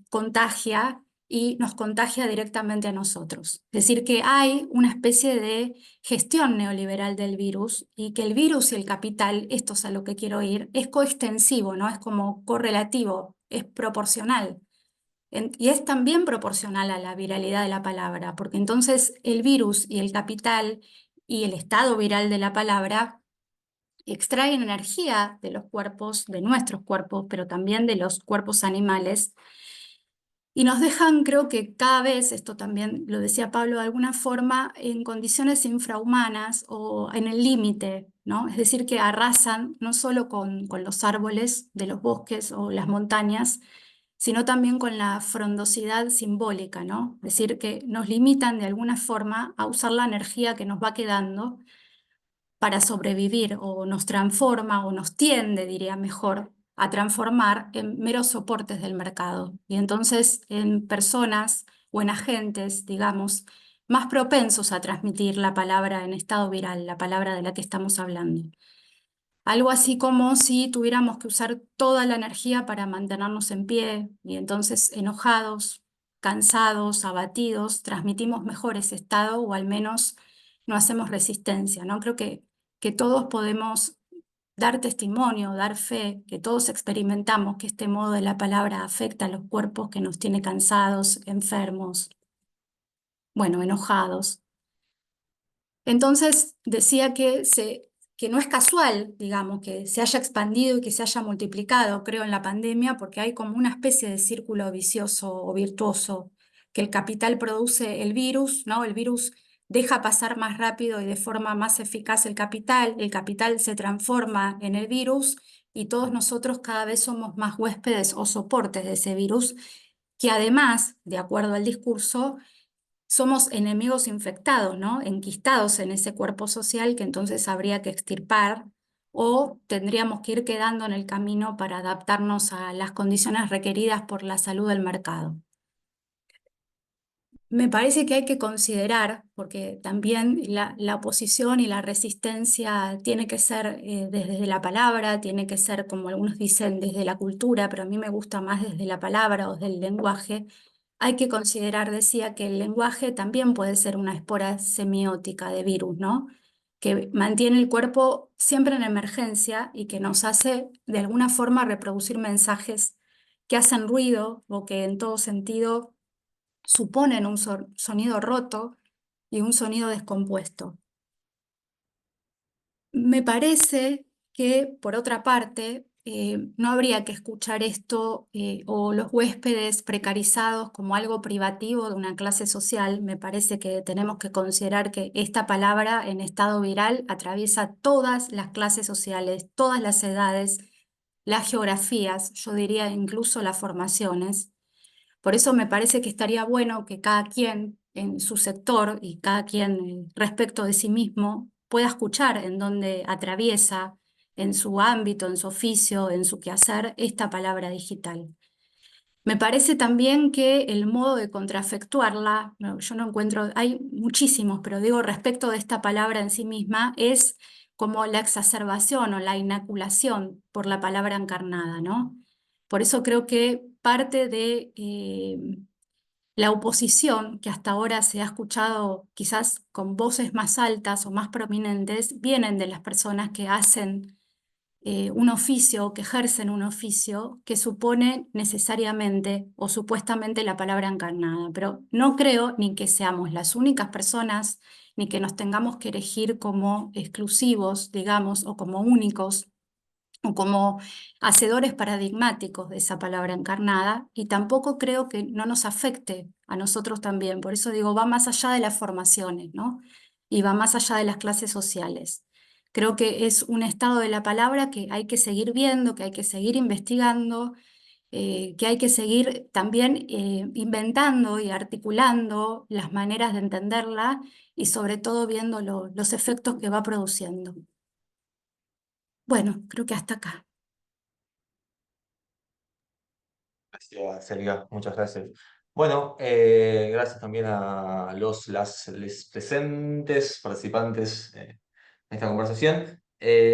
contagia y nos contagia directamente a nosotros. Es decir, que hay una especie de gestión neoliberal del virus y que el virus y el capital, esto es a lo que quiero ir, es coextensivo, ¿no? Es como correlativo, es proporcional. Y es también proporcional a la viralidad de la palabra, porque entonces el virus y el capital y el estado viral de la palabra extraen energía de los cuerpos, de nuestros cuerpos, pero también de los cuerpos animales, y nos dejan, creo que cada vez, esto también lo decía Pablo de alguna forma, en condiciones infrahumanas o en el límite, ¿no? Es decir, que arrasan no solo con los árboles de los bosques o las montañas, sino también con la frondosidad simbólica, ¿no? Es decir, que nos limitan de alguna forma a usar la energía que nos va quedando para sobrevivir, o nos transforma o nos tiende, diría mejor, a transformar en meros soportes del mercado. Y entonces en personas o en agentes, digamos, más propensos a transmitir la palabra en estado viral, la palabra de la que estamos hablando. Algo así como si tuviéramos que usar toda la energía para mantenernos en pie, y entonces enojados, cansados, abatidos, transmitimos mejor ese estado, o al menos no hacemos resistencia, ¿no? Creo que todos podemos dar testimonio, dar fe, que todos experimentamos que este modo de la palabra afecta a los cuerpos, que nos tiene cansados, enfermos, bueno, enojados. Entonces decía que no es casual, digamos, que se haya expandido y que se haya multiplicado, creo, en la pandemia, porque hay como una especie de círculo vicioso o virtuoso, que el capital produce el virus, ¿no? El virus deja pasar más rápido y de forma más eficaz el capital se transforma en el virus, y todos nosotros cada vez somos más huéspedes o soportes de ese virus, que además, de acuerdo al discurso, somos enemigos infectados, ¿no? Enquistados en ese cuerpo social, que entonces habría que extirpar, o tendríamos que ir quedando en el camino para adaptarnos a las condiciones requeridas por la salud del mercado. Me parece que hay que considerar, porque también la oposición y la resistencia tiene que ser desde la palabra, tiene que ser, como algunos dicen, desde la cultura, pero a mí me gusta más desde la palabra o desde el lenguaje. Hay que considerar, decía, que el lenguaje también puede ser una espora semiótica de virus, ¿no? Que mantiene el cuerpo siempre en emergencia y que nos hace de alguna forma reproducir mensajes que hacen ruido o que en todo sentido suponen un sonido roto y un sonido descompuesto. Me parece que, por otra parte, no habría que escuchar esto o los huéspedes precarizados como algo privativo de una clase social. Me parece que tenemos que considerar que esta palabra en estado viral atraviesa todas las clases sociales, todas las edades, las geografías, yo diría incluso las formaciones. Por eso me parece que estaría bueno que cada quien en su sector y cada quien respecto de sí mismo pueda escuchar en dónde atraviesa, en su ámbito, en su oficio, en su quehacer, esta palabra digital. Me parece también que el modo de contrafectuarla, yo no encuentro, hay muchísimos, pero digo respecto de esta palabra en sí misma, es como la exacerbación o la inoculación por la palabra encarnada, ¿no? Por eso creo que parte de la oposición, que hasta ahora se ha escuchado quizás con voces más altas o más prominentes, vienen de las personas que hacen un oficio, que ejercen un oficio que supone necesariamente o supuestamente la palabra encarnada. Pero no creo ni que seamos las únicas personas, ni que nos tengamos que erigir como exclusivos, digamos, o como únicos, o como hacedores paradigmáticos de esa palabra encarnada, y tampoco creo que no nos afecte a nosotros también. Por eso digo, va más allá de las formaciones, ¿no? Y va más allá de las clases sociales. Creo que es un estado de la palabra que hay que seguir viendo, que hay que seguir investigando, que hay que seguir también inventando y articulando las maneras de entenderla, y sobre todo viendo los efectos que va produciendo. Bueno, creo que hasta acá. Gracias, Silvia, muchas gracias. Bueno, gracias también a les presentes, participantes en esta conversación.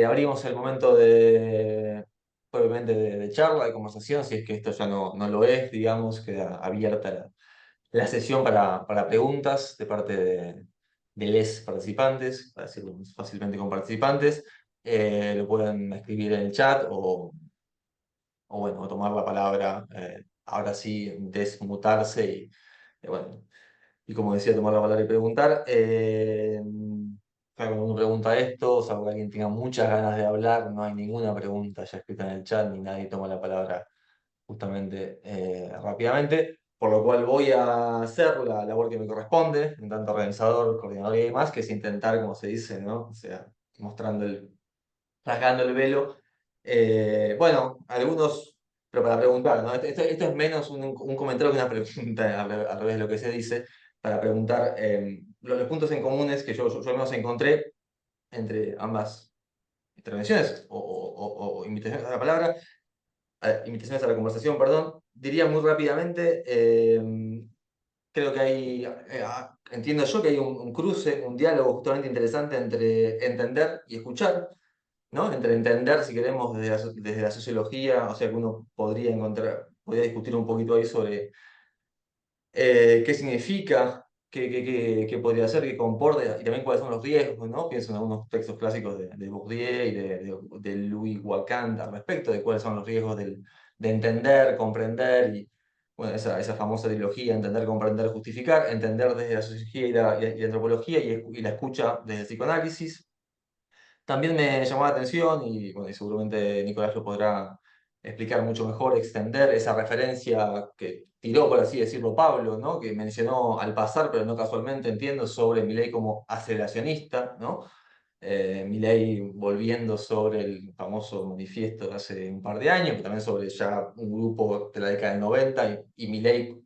Abrimos el momento obviamente, de charla, de conversación, si es que esto ya no lo es, digamos, queda abierta la sesión para preguntas de parte de les participantes, para decirlo más fácilmente con participantes. Lo pueden escribir en el chat o bueno, tomar la palabra ahora sí desmutarse bueno, y como decía, tomar la palabra y preguntar. Claro, cuando uno pregunta esto, salvo que alguien tenga muchas ganas de hablar, no hay ninguna pregunta ya escrita en el chat, ni nadie toma la palabra justamente rápidamente, por lo cual voy a hacer la labor que me corresponde, en tanto organizador, coordinador y demás, que es intentar, como se dice, ¿no? O sea, mostrando rasgando el velo. Bueno, algunos, pero para preguntar, ¿no? Esto es menos un comentario que una pregunta, al revés de lo que se dice, para preguntar los puntos en comunes que yo al menos encontré entre ambas intervenciones o invitaciones a la palabra, invitaciones a la conversación, perdón. Diría muy rápidamente, creo que hay, entiendo yo que hay un cruce, un diálogo justamente interesante entre entender y escuchar, ¿no? Entre entender, si queremos, desde la sociología, o sea que uno podría podría discutir un poquito ahí sobre qué significa, qué podría ser, qué comporta, y también cuáles son los riesgos, ¿no? Pienso en algunos textos clásicos de Bourdieu y de Louis Wacant al respecto, de cuáles son los riesgos de entender, comprender, y bueno, esa famosa trilogía, entender, comprender, justificar, entender desde la sociología y la antropología y la escucha desde el psicoanálisis. También me llamó la atención, y, bueno, y seguramente Nicolás lo podrá explicar mucho mejor, extender esa referencia que tiró, por así decirlo, Pablo, ¿no? Que mencionó al pasar, pero no casualmente, entiendo, sobre Milei como aceleracionista, ¿no? Milei volviendo sobre el famoso manifiesto de hace un par de años, pero también sobre ya un grupo de la década del 90, y Milei,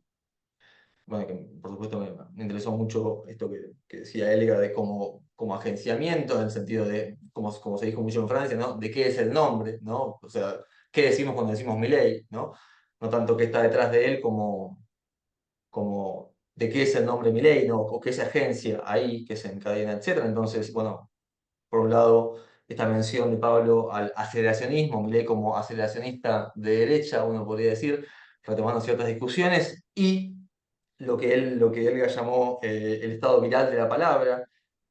bueno, que por supuesto me interesó mucho esto que decía Elga de como agenciamiento, en el sentido de, como se dijo mucho en Francia, ¿no? De qué es el nombre, ¿no? O sea, qué decimos cuando decimos Milei, ¿no? No tanto qué está detrás de él como de qué es el nombre Milei, ¿no? O qué se agencia ahí, que se encadena, etcétera. Entonces, bueno, por un lado, esta mención de Pablo al aceleracionismo, Milei como aceleracionista de derecha, uno podría decir, retomando ciertas discusiones, y lo que Elga llamó el estado viral de la palabra,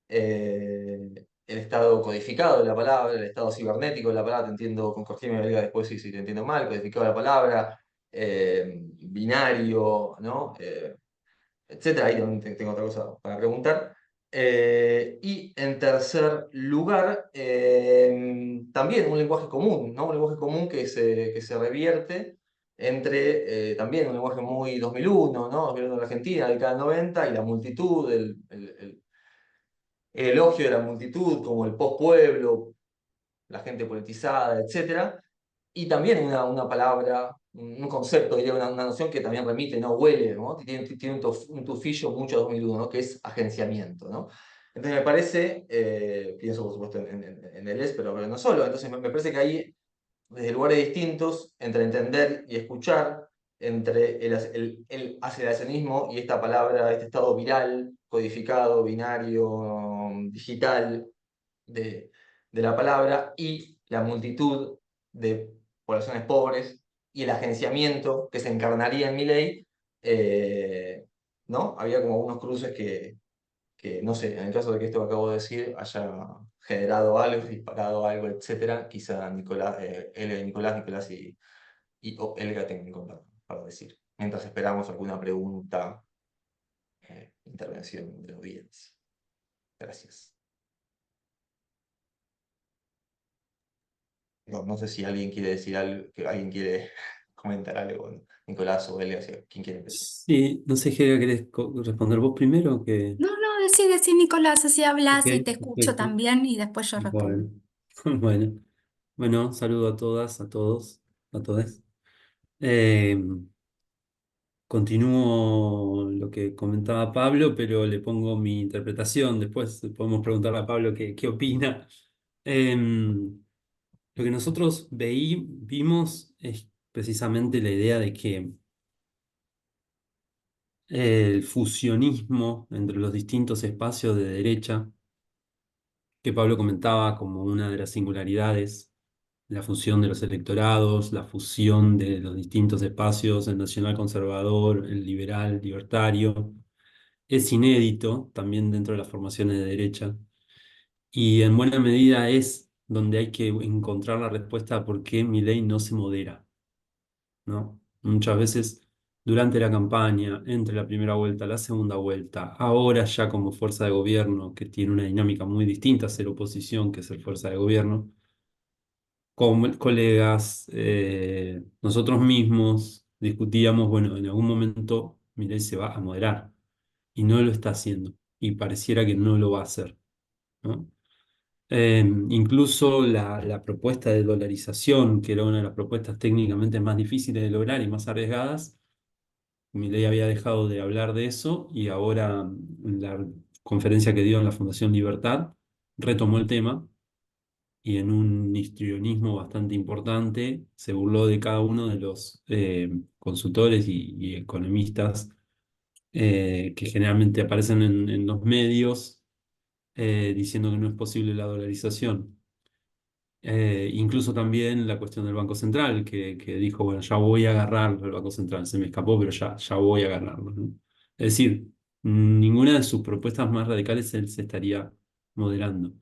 el estado codificado de la palabra, el estado cibernético de la palabra, te entiendo, corregime Elga después si te entiendo mal, codificado de la palabra, binario, ¿no? Etcétera. Ahí también tengo otra cosa para preguntar. Y en tercer lugar, también un lenguaje común, ¿no? Un lenguaje común que se revierte entre también un lenguaje muy 2001, ¿no? 2001 en la Argentina, década del 90, y la multitud, el elogio de la multitud, como el post-pueblo, la gente politizada, etcétera. Y también una palabra, un concepto, diría, una noción que también remite, ¿no? Huele, ¿no? Tiene un tufillo mucho a 2001, ¿no? Que es agenciamiento, ¿no? Entonces me parece, pienso por supuesto en el ES, pero no solo, entonces me parece que ahí, desde lugares distintos, entre entender y escuchar, entre el aceleracionismo y esta palabra, este estado viral, codificado, binario, digital, de, de la palabra, y la multitud de poblaciones pobres y el agenciamiento que se encarnaría en mi ley, ¿no? Había como algunos cruces que, no sé, en el caso de que esto que acabo de decir haya generado algo, disparado algo, etcétera, quizá Nicolás, Nicolás o Elga tengan para decir. Mientras esperamos alguna pregunta, intervención de la audiencia. Gracias. No sé si alguien quiere decir algo, que alguien quiere comentar algo, ¿no? Nicolás o Elia, ¿quién quiere empezar? Sí, no sé, Helga, ¿querés responder vos primero? No, no, decí Nicolás, así Ok, hablas y te escucho perfecto. también y después yo respondo. Bueno, bueno, bueno, saludo a todas, a todos, a todas. Eh, Continúo lo que comentaba Pablo, pero le pongo mi interpretación. Después podemos preguntarle a Pablo qué opina. Lo que nosotros vimos es precisamente la idea de que el fusionismo entre los distintos espacios de derecha, que Pablo comentaba como una de las singularidades, la fusión de los electorados, la fusión de los distintos espacios, el nacional conservador, el liberal, libertario, es inédito también dentro de las formaciones de derecha y en buena medida es donde hay que encontrar la respuesta a por qué Milei no se modera, ¿no? Muchas veces durante la campaña, entre la primera vuelta, la segunda vuelta, ahora ya como fuerza de gobierno, que tiene una dinámica muy distinta a ser oposición que ser fuerza de gobierno, con colegas, nosotros mismos discutíamos, bueno, en algún momento Milei se va a moderar y no lo está haciendo y pareciera que no lo va a hacer, ¿no? Incluso la propuesta de dolarización, que era una de las propuestas técnicamente más difíciles de lograr y más arriesgadas, Milei había dejado de hablar de eso y ahora en la conferencia que dio en la Fundación Libertad retomó el tema y en un histrionismo bastante importante se burló de cada uno de los consultores y economistas que generalmente aparecen en los medios diciendo que no es posible la dolarización. Incluso también la cuestión del Banco Central, que dijo, bueno, ya voy a agarrarlo el Banco Central, se me escapó, pero ya voy a agarrarlo, ¿no? Es decir, ninguna de sus propuestas más radicales él se estaría moderando.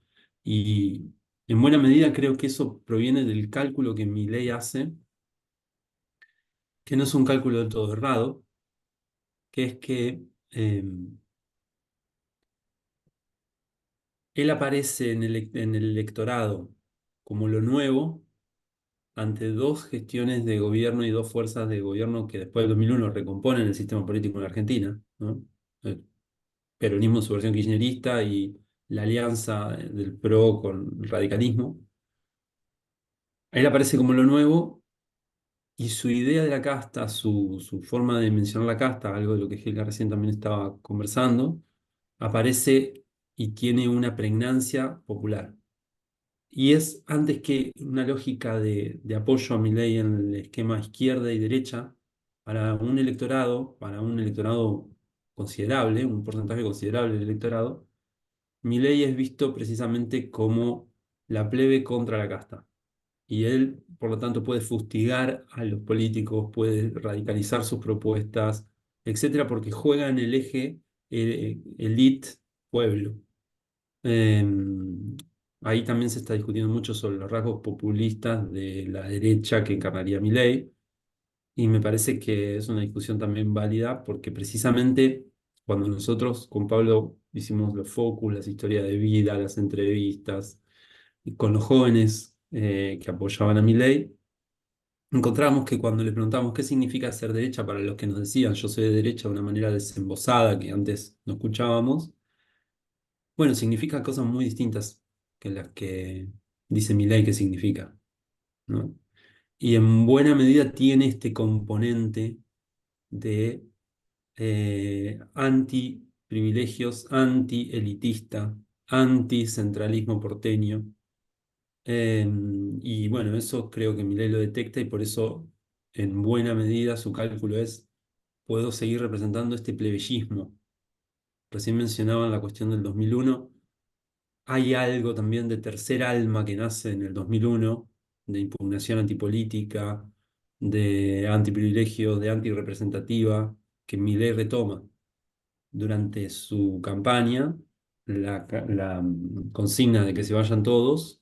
Y en buena medida creo que eso proviene del cálculo que Milei hace, que no es un cálculo del todo errado, que es que él aparece en el electorado como lo nuevo ante dos gestiones de gobierno y dos fuerzas de gobierno que después del 2001 recomponen el sistema político en la Argentina, ¿no? El peronismo en su versión kirchnerista y la alianza del PRO con el radicalismo. Él aparece como lo nuevo y su idea de la casta, su forma de mencionar la casta, algo de lo que Helga recién también estaba conversando, aparece y tiene una pregnancia popular. Y es antes que una lógica de apoyo a Milei en el esquema izquierda y derecha, para un electorado considerable, un porcentaje considerable del electorado, Milei es visto precisamente como la plebe contra la casta. Y él, por lo tanto, puede fustigar a los políticos, puede radicalizar sus propuestas, etcétera, porque juega en el eje elite-pueblo. Eh, Ahí también se está discutiendo mucho sobre los rasgos populistas de la derecha que encarnaría Milei, y me parece que es una discusión también válida porque precisamente cuando nosotros con Pablo hicimos los focus, las historias de vida, las entrevistas, y con los jóvenes que apoyaban a Milei, encontramos que cuando le preguntamos qué significa ser derecha para los que nos decían yo soy de derecha de una manera desembosada que antes no escuchábamos, bueno, significa cosas muy distintas que las que dice Milei que significa, ¿no? Y en buena medida tiene este componente de anti-privilegios, anti-elitista, anti-centralismo porteño. Y bueno, eso creo que Milei lo detecta y por eso en buena medida su cálculo es, puedo seguir representando este plebeyismo. Recién mencionaban la cuestión del 2001. Hay algo también de tercer alma que nace en el 2001, de impugnación antipolítica, de antiprivilegios, de antirrepresentativa, que Milei retoma durante su campaña. La consigna de que se vayan todos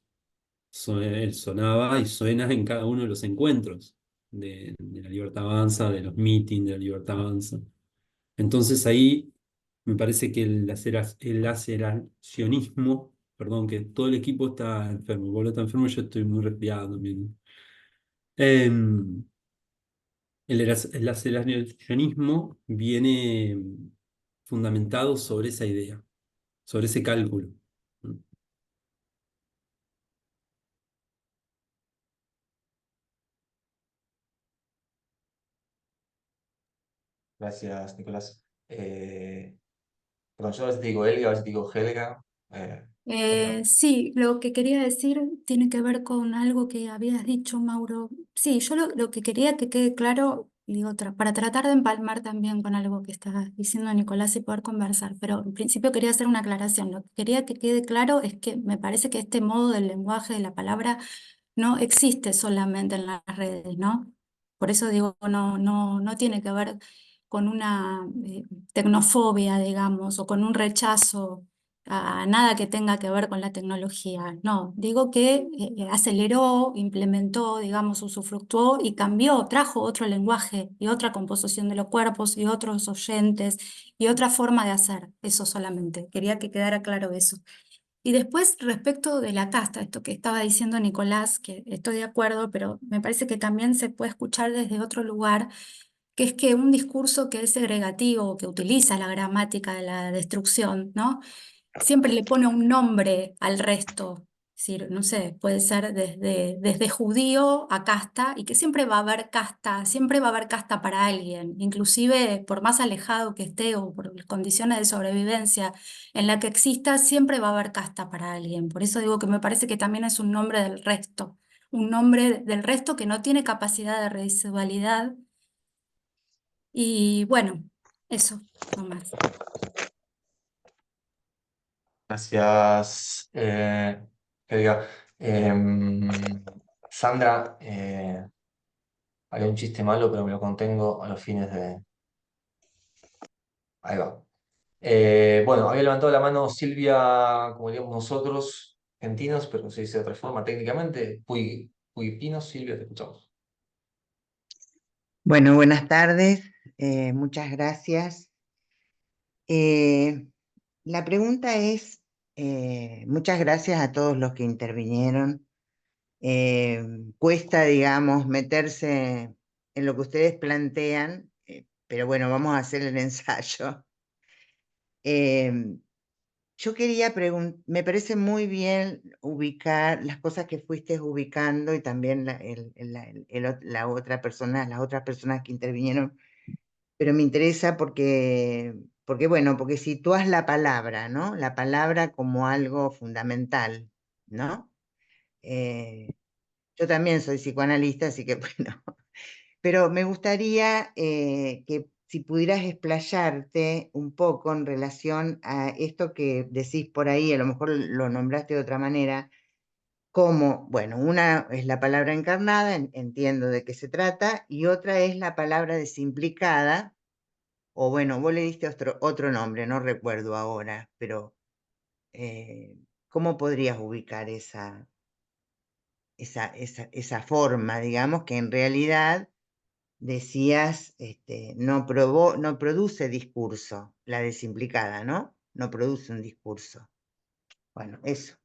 sonaba y suena en cada uno de los encuentros de la Libertad Avanza, de los mítines de la Libertad Avanza. Entonces ahí me parece que el aceleracionismo, perdón, que todo el equipo está enfermo, Pablo está enfermo y yo estoy muy resfriado también. Em, el aceleracionismo viene fundamentado sobre esa idea, sobre ese cálculo. Gracias, Nicolás. Perdón, yo a veces digo Helga, a veces digo Helga. Helga. Sí, lo que quería decir tiene que ver con algo que habías dicho, Mauro. Sí, yo lo que quería que quede claro, digo, para tratar de empalmar también con algo que estaba diciendo Nicolás y poder conversar, pero en principio quería hacer una aclaración. Lo que quería que quede claro es que me parece que este modo del lenguaje de la palabra no existe solamente en las redes, ¿no? Por eso digo, no tiene que ver con una tecnofobia, digamos, o con un rechazo a nada que tenga que ver con la tecnología. No, digo que aceleró, implementó, digamos, usufructuó y cambió, trajo otro lenguaje y otra composición de los cuerpos y otros oyentes y otra forma de hacer. Eso solamente. Quería que quedara claro eso. Y después, respecto de la casta, esto que estaba diciendo Nicolás, que estoy de acuerdo, pero me parece que también se puede escuchar desde otro lugar, que es que un discurso que es segregativo, que utiliza la gramática de la destrucción, ¿no? Siempre le pone un nombre al resto. Es decir, no sé, puede ser desde judío a casta, y que siempre va a haber casta, siempre va a haber casta para alguien, inclusive por más alejado que esté o por las condiciones de sobrevivencia en la que exista, siempre va a haber casta para alguien. Por eso digo que me parece que también es un nombre del resto, un nombre del resto que no tiene capacidad de residualidad. Y bueno, eso, no más. Gracias, Helga. Sandra, había un chiste malo, pero me lo contengo a los fines de... Ahí va. Bueno, había levantado la mano Silvia, como diríamos nosotros, argentinos, pero se dice de otra forma técnicamente. Puipinos, Silvia, te escuchamos. Bueno, buenas tardes, muchas gracias. La pregunta es, muchas gracias a todos los que intervinieron. Cuesta, digamos, meterse en lo que ustedes plantean, pero bueno, vamos a hacer el ensayo. Yo quería preguntar, me parece muy bien ubicar las cosas que fuiste ubicando y también la otra persona, las otras personas que intervinieron, pero me interesa porque bueno, porque sitúas la palabra, ¿no? La palabra como algo fundamental, ¿no? Yo también soy psicoanalista, así que bueno, pero me gustaría que si pudieras explayarte un poco en relación a esto que decís por ahí, a lo mejor lo nombraste de otra manera, como, bueno, una es la palabra encarnada, entiendo de qué se trata, y otra es la palabra desimplicada, o bueno, vos le diste otro nombre, no recuerdo ahora, pero ¿cómo podrías ubicar esa forma, digamos, que en realidad decías, no produce discurso, la desimplicada, ¿no? No produce un discurso. Bueno, eso.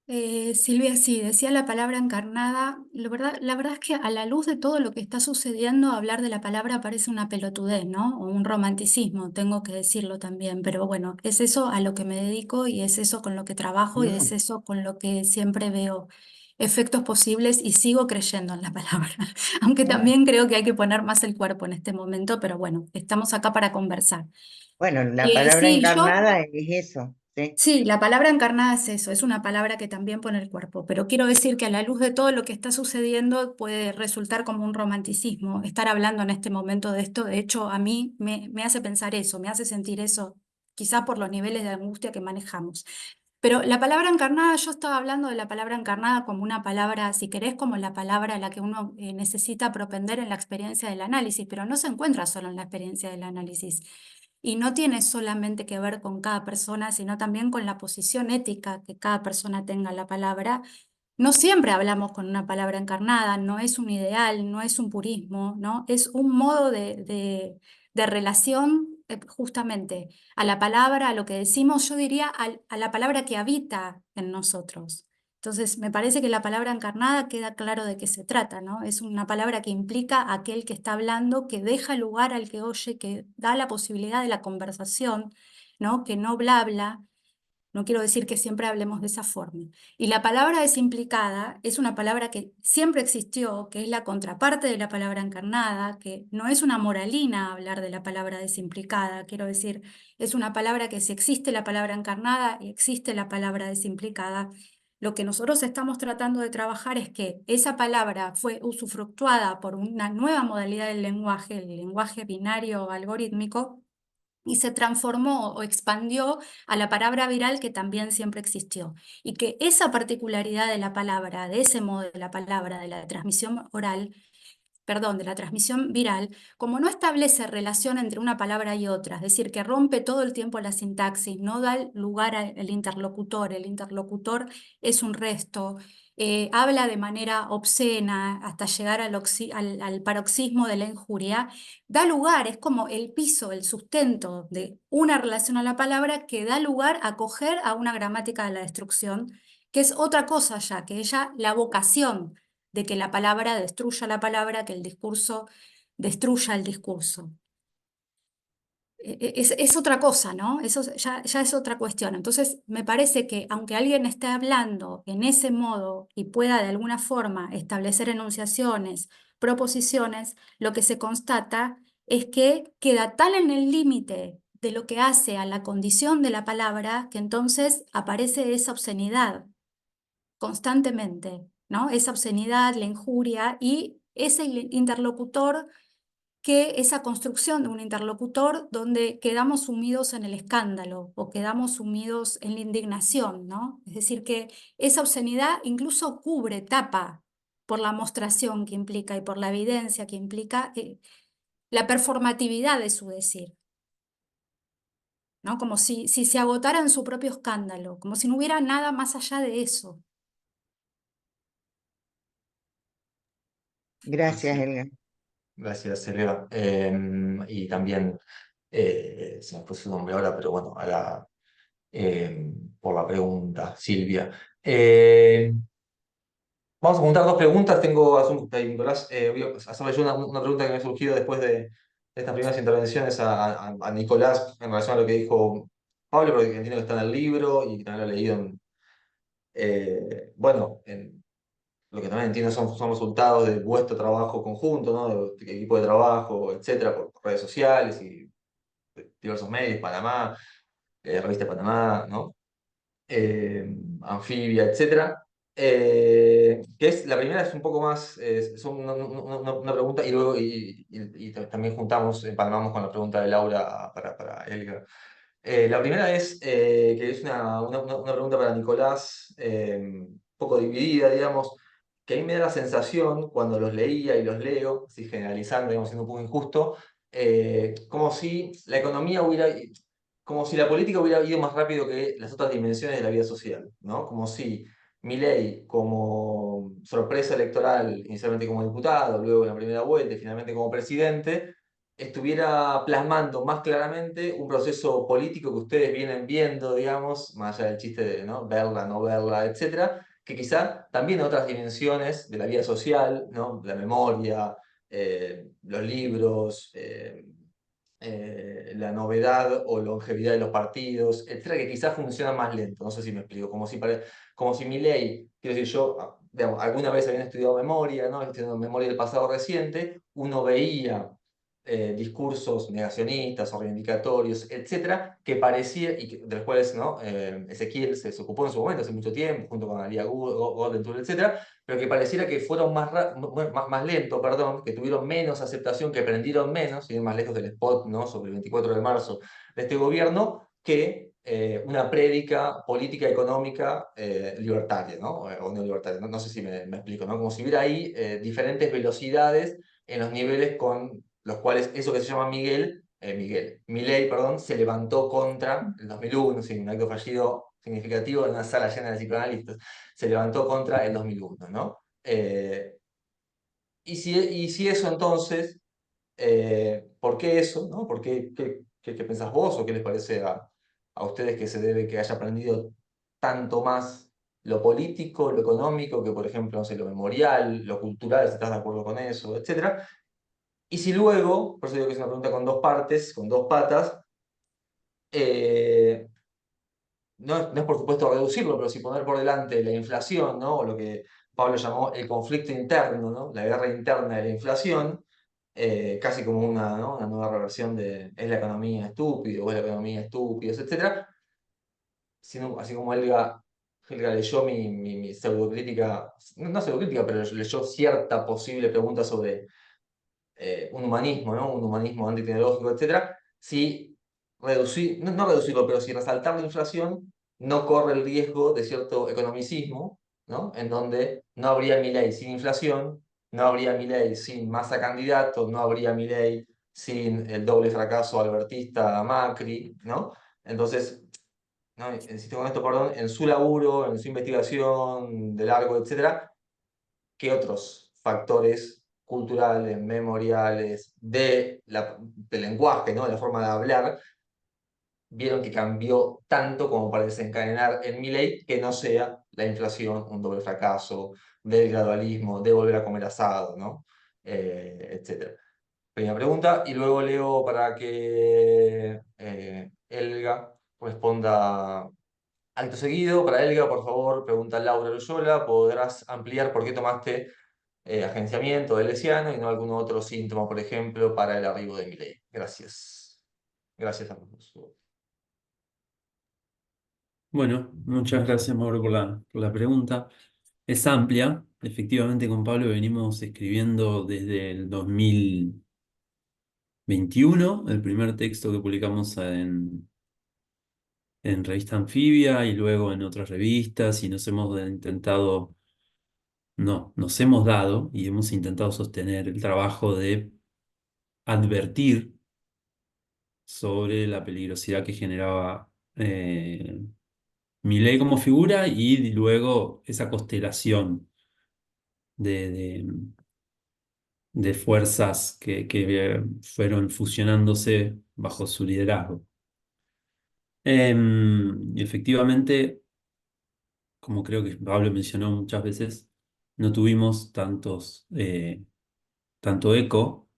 Silvia, sí, decía la palabra encarnada. La verdad es que a la luz de todo lo que está sucediendo, hablar de la palabra parece una pelotudez, ¿no? O un romanticismo, tengo que decirlo también. Pero bueno, es eso a lo que me dedico y es eso con lo que trabajo y es Mm, eso con lo que siempre veo efectos posibles y sigo creyendo en la palabra. Aunque bueno, también creo que hay que poner más el cuerpo en este momento, pero bueno, estamos acá para conversar. bueno, la palabra Sí, yo. encarnada es eso, ¿sí? Sí, la palabra encarnada es eso, es una palabra que también pone el cuerpo, pero quiero decir que a la luz de todo lo que está sucediendo puede resultar como un romanticismo estar hablando en este momento de esto. De hecho, a mí me hace pensar eso, me hace sentir eso, quizá por los niveles de angustia que manejamos. Pero la palabra encarnada, yo estaba hablando de la palabra encarnada como una palabra, si querés, como la palabra a la que uno necesita propender en la experiencia del análisis, pero no se encuentra solo en la experiencia del análisis. Y no tiene solamente que ver con cada persona, sino también con la posición ética que cada persona tenga en la palabra. No siempre hablamos con una palabra encarnada, no es un ideal, no es un purismo, ¿no? Es un modo de relación justamente a la palabra, a lo que decimos, yo diría a la palabra que habita en nosotros. Entonces, me parece que la palabra encarnada queda claro de qué se trata, ¿no? Es una palabra que implica a aquel que está hablando, que deja lugar al que oye, que da la posibilidad de la conversación, ¿no? Que no bla. No quiero decir que siempre hablemos de esa forma. Y la palabra desimplicada es una palabra que siempre existió, que es la contraparte de la palabra encarnada, que no es una moralina hablar de la palabra desimplicada. Quiero decir, es una palabra que si existe la palabra encarnada y existe la palabra desimplicada, lo que nosotros estamos tratando de trabajar es que esa palabra fue usufructuada por una nueva modalidad del lenguaje, el lenguaje binario algorítmico, y se transformó o expandió a la palabra viral que también siempre existió. Y que esa particularidad de la palabra, de ese modo de la palabra, de la transmisión oral, perdón, de la transmisión viral, como no establece relación entre una palabra y otra, es decir, que rompe todo el tiempo la sintaxis, no da lugar al interlocutor, el interlocutor es un resto, habla de manera obscena hasta llegar al paroxismo de la injuria, da lugar, es como el piso, el sustento de una relación a la palabra que da lugar a acoger a una gramática de la destrucción, que es otra cosa ya, que ella, la vocación de que la palabra destruya la palabra, que el discurso destruya el discurso. Es otra cosa, ¿no? Eso ya es otra cuestión. Entonces, me parece que aunque alguien esté hablando en ese modo y pueda de alguna forma establecer enunciaciones, proposiciones, lo que se constata es que queda tan en el límite de lo que hace a la condición de la palabra que entonces aparece esa obscenidad constantemente, ¿no? Esa obscenidad, la injuria y ese interlocutor, esa construcción de un interlocutor donde quedamos sumidos en el escándalo o quedamos sumidos en la indignación, ¿no? Es decir, que esa obscenidad incluso cubre, tapa por la mostración que implica y por la evidencia que implica la performatividad de su decir, ¿no? Como si se agotara en su propio escándalo, como si no hubiera nada más allá de eso. Gracias, Helga. Gracias, Elena. Y también, se me fue su nombre ahora, pero bueno, por la pregunta, Silvia. Vamos a juntar dos preguntas. Nicolás, voy a hacerle yo una pregunta que me ha surgido después de estas primeras intervenciones a Nicolás en relación a lo que dijo Pablo, porque entiendo que está en el libro y también lo he leído bueno, lo que también entiendo son resultados de vuestro trabajo conjunto, ¿no? De equipo de trabajo, etcétera, por redes sociales y diversos medios, Panamá, Revista Panamá, ¿no? Anfibia, etcétera. Que es, la primera es un poco más, son una pregunta y luego y también juntamos, empalmamos con la pregunta de Laura para Elga. La primera es, que es una pregunta para Nicolás, un poco dividida, digamos, que a mí me da la sensación, cuando los leía y los leo, así generalizando, digamos, siendo un poco injusto, como si la economía hubiera, como si la política hubiera ido más rápido que las otras dimensiones de la vida social, ¿no? Como si Milei, como sorpresa electoral, inicialmente como diputado, luego en la primera vuelta y finalmente como presidente, estuviera plasmando más claramente un proceso político que ustedes vienen viendo, digamos, más allá del chiste de, ¿no?, verla, no verla, etcétera, que quizá también en otras dimensiones de la vida social, ¿no?, la memoria, los libros, la novedad o longevidad de los partidos, etcétera, que quizás funcionan más lento. No sé si me explico. Como si Milei, quiero decir, yo, digamos, alguna vez habían estudiado memoria, ¿no? Estudiando memoria del pasado reciente, uno veía discursos negacionistas o reivindicatorios, etcétera, que parecía, de los cuales, ¿no?, Ezequiel se ocupó en su momento, hace mucho tiempo, junto con Alía Goldentour, etcétera, pero que pareciera que fueron más lento, perdón, que tuvieron menos aceptación, que prendieron menos, y más lejos del spot, ¿no?, sobre el 24 de marzo de este gobierno, que una prédica política económica libertaria, ¿no?, o no libertaria, no sé si me explico, ¿no?, como si hubiera ahí diferentes velocidades en los niveles con los cuales eso que se llama Milei, perdón, se levantó contra el 2001, sin un acto fallido significativo en una sala llena de psicoanalistas, se levantó contra el 2001, ¿no? Y si eso entonces, ¿por qué eso, no? ¿Por qué pensás vos o qué les parece a ustedes que se debe que haya aprendido tanto más lo político, lo económico, que por ejemplo, no sé, lo memorial, lo cultural, si estás de acuerdo con eso, etcétera? Y si luego, por eso digo que es una pregunta con dos partes, con dos patas, no es por supuesto reducirlo, pero si poner por delante la inflación, ¿no?, o lo que Pablo llamó el conflicto interno, ¿no?, la guerra interna de la inflación, casi como ¿no?, una nueva reversión de ¿es la economía estúpido o es la economía estúpidos, etcétera? Así como Helga leyó mi pseudocrítica, no pseudocrítica, pero leyó cierta posible pregunta sobre un humanismo, ¿no?, un humanismo antitecnológico, etcétera, si reducir, no reducirlo, pero si resaltar la inflación no corre el riesgo de cierto economicismo, ¿no?, en donde no habría Milei sin inflación no habría Milei sin Massa candidato, no habría Milei sin el doble fracaso albertista Macri, ¿no? Entonces, ¿no? Insisto con esto, perdón, en su laburo, en su investigación de largo, etcétera, ¿qué otros factores culturales, memoriales, de lenguaje, ¿no? De la forma de hablar, vieron que cambió tanto como para desencadenar en Milei que no sea la inflación, un doble fracaso, del gradualismo, de volver a comer asado, ¿no? Etcétera. Primera pregunta, y luego leo para que Elga responda acto seguido. Para Elga, por favor, pregunta Laura Loyola, ¿podrás ampliar por qué tomaste agenciamiento de Lesiano y no algún otro síntoma, por ejemplo, para el arribo de Milei? Gracias. Gracias a todos. Bueno, muchas gracias, Mauro, por la pregunta. Es amplia. Efectivamente, con Pablo venimos escribiendo desde el 2021, el primer texto que publicamos en Revista Anfibia y luego en otras revistas, y nos hemos dado y hemos intentado sostener el trabajo de advertir sobre la peligrosidad que generaba Milei como figura y luego esa constelación de, de- de fuerzas que fueron fusionándose bajo su liderazgo. Y efectivamente, como creo que Pablo mencionó muchas veces, no tuvimos tanto eco,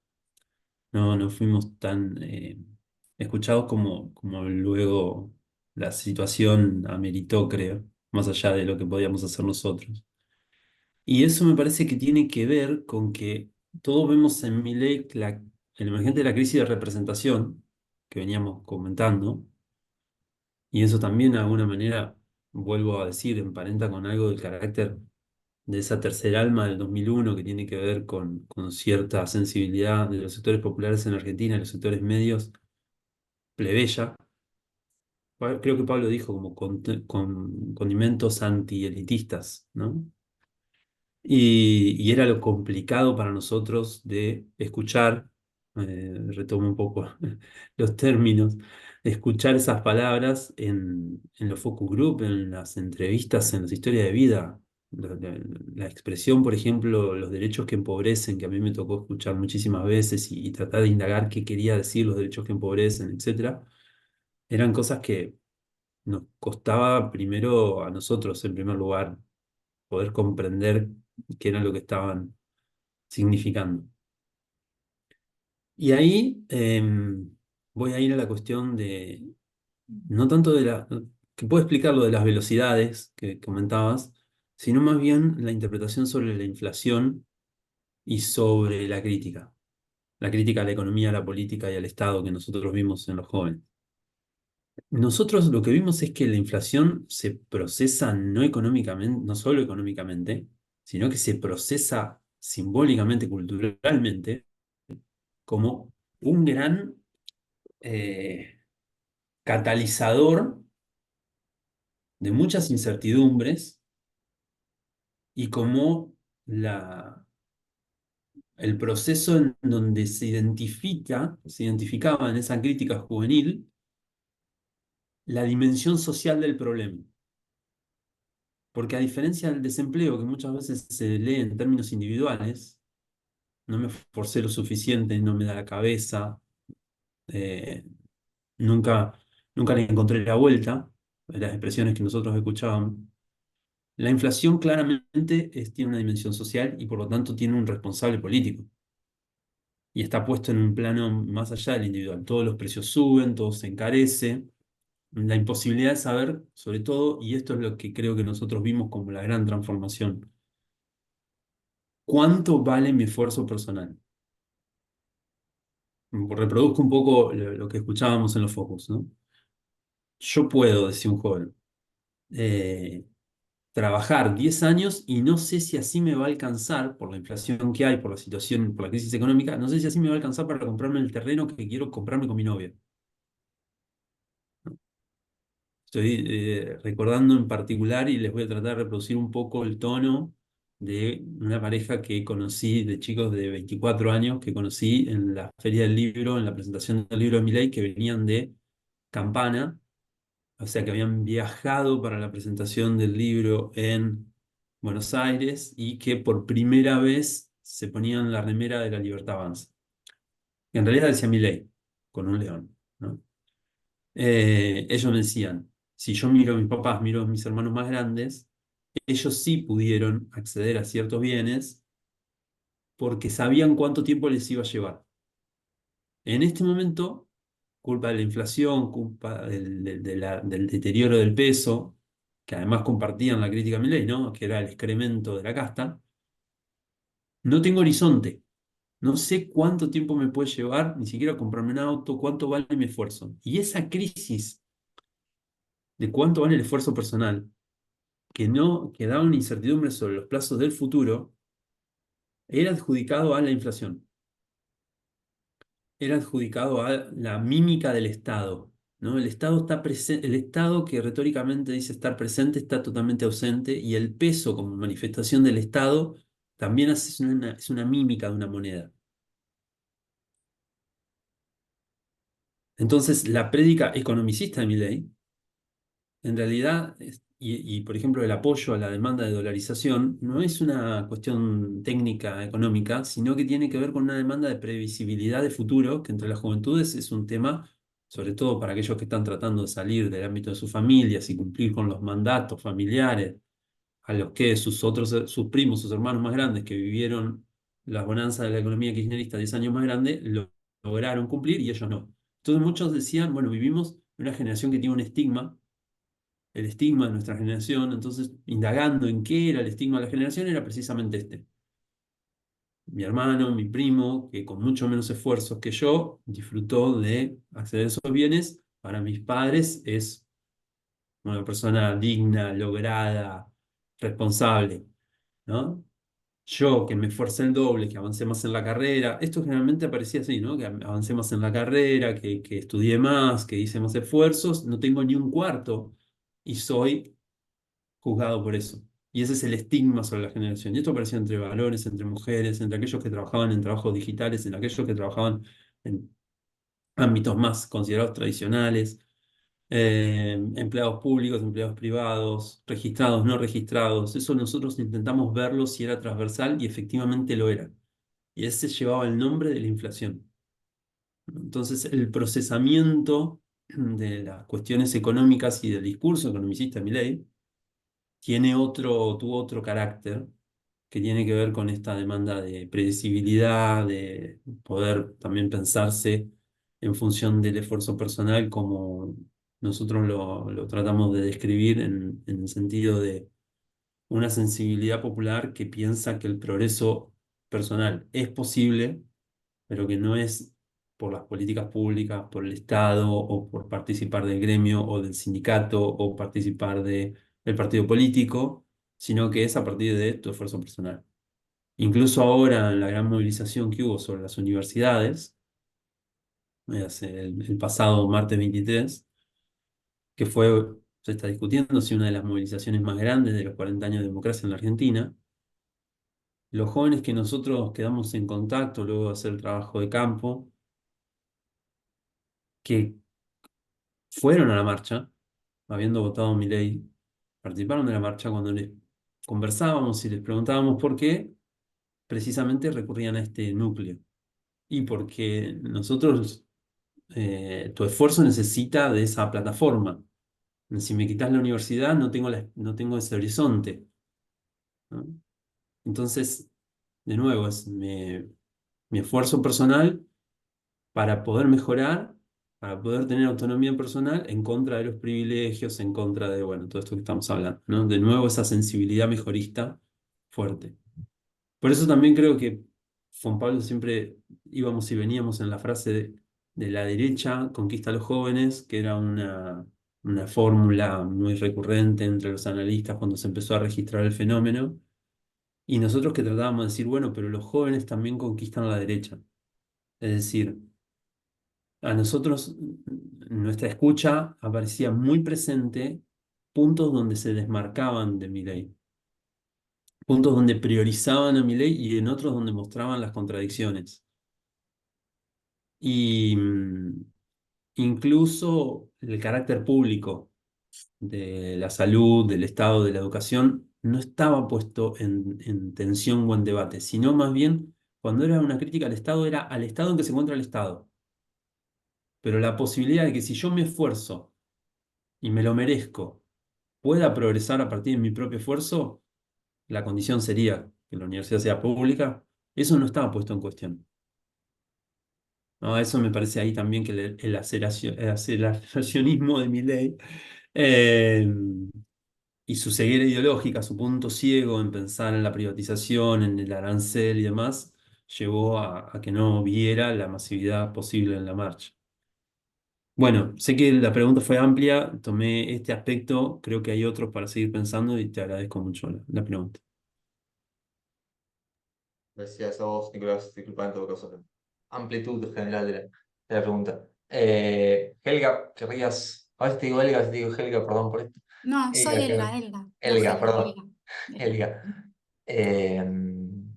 no fuimos tan escuchados como luego la situación ameritó, creo, más allá de lo que podíamos hacer nosotros. Y eso me parece que tiene que ver con que todos vemos en Milei el emergente de la crisis de representación que veníamos comentando, y eso también de alguna manera, vuelvo a decir, emparenta con algo del carácter de esa tercer alma del 2001 que tiene que ver con cierta sensibilidad de los sectores populares en Argentina, y los sectores medios, plebeya. Creo que Pablo dijo como con condimentos antielitistas, ¿no? Y era lo complicado para nosotros de escuchar, retomo un poco los términos, escuchar esas palabras en los focus group, en las entrevistas, en las historias de vida. La expresión, por ejemplo, los derechos que empobrecen, que a mí me tocó escuchar muchísimas veces y tratar de indagar qué quería decir los derechos que empobrecen, etcétera, eran cosas que nos costaba primero a nosotros, en primer lugar, poder comprender qué era lo que estaban significando. Y ahí voy a ir a la cuestión no tanto que puedo explicar lo de las velocidades que comentabas, sino más bien la interpretación sobre la inflación y sobre la crítica a la economía, a la política y al Estado que nosotros vimos en los jóvenes. Nosotros lo que vimos es que la inflación se procesa no económicamente, no solo económicamente, sino que se procesa simbólicamente, culturalmente, como un gran catalizador de muchas incertidumbres y como el proceso en donde se identificaba en esa crítica juvenil la dimensión social del problema. Porque a diferencia del desempleo, que muchas veces se lee en términos individuales, no me esforcé lo suficiente, no me da la cabeza, eh, nunca, nunca le encontré la vuelta, las expresiones que nosotros escuchábamos. La inflación claramente tiene una dimensión social y por lo tanto tiene un responsable político. Y está puesto en un plano más allá del individual. Todos los precios suben, todo se encarece. La imposibilidad de saber, sobre todo, y esto es lo que creo que nosotros vimos como la gran transformación, ¿cuánto vale mi esfuerzo personal? Reproduzco un poco lo que escuchábamos en los focos, ¿no? Yo puedo, decía un joven, eh, trabajar 10 años y no sé si así me va a alcanzar, por la inflación que hay, por la situación, por la crisis económica, no sé si así me va a alcanzar para comprarme el terreno que quiero comprarme con mi novia. Estoy recordando en particular y les voy a tratar de reproducir un poco el tono de una pareja que conocí, de chicos de 24 años, que conocí en la Feria del Libro, en la presentación del libro de Milei, que venían de Campana, o sea que habían viajado para la presentación del libro en Buenos Aires y que por primera vez se ponían la remera de La Libertad Avanza. Y en realidad decía Milei, con un león, ¿no? Ellos me decían, si yo miro a mis papás, miro a mis hermanos más grandes, ellos sí pudieron acceder a ciertos bienes porque sabían cuánto tiempo les iba a llevar. En este momento, culpa de la inflación, culpa del deterioro del peso, que además compartían la crítica a Milei, ¿no? Que era el excremento de la casta, no tengo horizonte. No sé cuánto tiempo me puede llevar, ni siquiera comprarme un auto, cuánto vale mi esfuerzo. Y esa crisis de cuánto vale el esfuerzo personal, que da una incertidumbre sobre los plazos del futuro, era adjudicado a la inflación. Era adjudicado a la mímica del Estado, ¿no? El Estado está el Estado que retóricamente dice estar presente está totalmente ausente y el peso como manifestación del Estado también es una mímica de una moneda. Entonces, la prédica economicista de Milei, en realidad, por ejemplo, el apoyo a la demanda de dolarización no es una cuestión técnica económica, sino que tiene que ver con una demanda de previsibilidad de futuro, que entre las juventudes es un tema, sobre todo para aquellos que están tratando de salir del ámbito de sus familias y cumplir con los mandatos familiares, a los que sus primos, sus hermanos más grandes que vivieron las bonanzas de la economía kirchnerista 10 años más grande, lograron cumplir y ellos no. Entonces muchos decían, bueno, vivimos en una generación que tiene un estigma, el estigma de nuestra generación, entonces indagando en qué era el estigma de la generación, era precisamente este. Mi hermano, mi primo, que con mucho menos esfuerzos que yo, disfrutó de acceder a esos bienes, para mis padres es una persona digna, lograda, responsable, ¿no? Yo, que me esforcé el doble, que avancé más en la carrera, esto generalmente aparecía así, ¿no? Que avancé más en la carrera, que estudié más, que hice más esfuerzos, no tengo ni un cuarto y soy juzgado por eso. Y ese es el estigma sobre la generación. Y esto aparecía entre varones, entre mujeres, entre aquellos que trabajaban en trabajos digitales, en aquellos que trabajaban en ámbitos más considerados tradicionales, empleados públicos, empleados privados, registrados, no registrados. Eso nosotros intentamos verlo si era transversal y efectivamente lo era. Y ese llevaba el nombre de la inflación. Entonces, el procesamiento de las cuestiones económicas y del discurso economicista de Milei tuvo otro carácter que tiene que ver con esta demanda de predecibilidad, de poder también pensarse en función del esfuerzo personal, como nosotros lo tratamos de describir en el sentido de una sensibilidad popular que piensa que el progreso personal es posible, pero que no es por las políticas públicas, por el Estado, o por participar del gremio o del sindicato, o participar del partido político, sino que es a partir de tu esfuerzo personal. Incluso ahora, en la gran movilización que hubo sobre las universidades, el pasado martes 23, que se está discutiendo si una de las movilizaciones más grandes de los 40 años de democracia en la Argentina, los jóvenes que nosotros quedamos en contacto luego de hacer el trabajo de campo, que fueron a la marcha, habiendo votado Milei, participaron de la marcha cuando les conversábamos y les preguntábamos por qué, precisamente recurrían a este núcleo. Y porque nosotros, tu esfuerzo necesita de esa plataforma. Si me quitas la universidad, no tengo ese horizonte, ¿no? Entonces, de nuevo, es mi esfuerzo personal para poder mejorar, para poder tener autonomía personal en contra de los privilegios, en contra de, bueno, todo esto que estamos hablando, ¿no? De nuevo, esa sensibilidad mejorista fuerte. Por eso también creo que Juan Pablo siempre íbamos y veníamos en la frase de la derecha conquista a los jóvenes, que era una fórmula muy recurrente entre los analistas cuando se empezó a registrar el fenómeno, y nosotros que tratábamos de decir, bueno, pero los jóvenes también conquistan a la derecha. Es decir, a nosotros, nuestra escucha aparecía muy presente puntos donde se desmarcaban de Milei. puntos donde priorizaban a Milei y en otros donde mostraban las contradicciones. Y incluso el carácter público de la salud, del Estado, de la educación, no estaba puesto en tensión o en debate, sino más bien, cuando era una crítica al Estado, era al estado en que se encuentra el Estado. Pero la posibilidad de que si yo me esfuerzo y me lo merezco, pueda progresar a partir de mi propio esfuerzo, la condición sería que la universidad sea pública, eso no estaba puesto en cuestión. ¿No? Eso me parece ahí también que el aceleracionismo de Milei eh, y su ceguera ideológica, su punto ciego en pensar en la privatización, en el arancel y demás, llevó a que no viera la masividad posible en la marcha. Bueno, sé que la pregunta fue amplia, tomé este aspecto, creo que hay otros para seguir pensando y te agradezco mucho la pregunta. Gracias a vos, Nicolás. Disculpa en todo caso la amplitud general de la pregunta. Helga, querrías. A veces te digo Helga, a veces te digo Helga, perdón por esto. No, soy Helga, Elga, la Helga, Helga, perdón. Elga. Elga. Helga. Eh,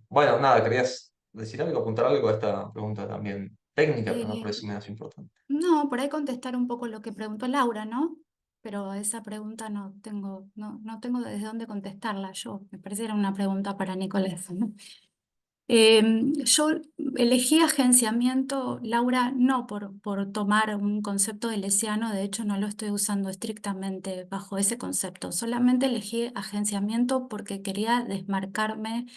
bueno, nada, querías decir algo, apuntar algo a esta pregunta también técnica, pero no por Eh, eso menos importante. no, por ahí contestar un poco lo que preguntó Laura, ¿no? Pero esa pregunta no tengo desde dónde contestarla yo. Me parece que era una pregunta para Nicolás, ¿no? Yo elegí agenciamiento, Laura, no por tomar un concepto de Lesiano, de hecho no lo estoy usando estrictamente bajo ese concepto, solamente elegí agenciamiento porque quería desmarcarme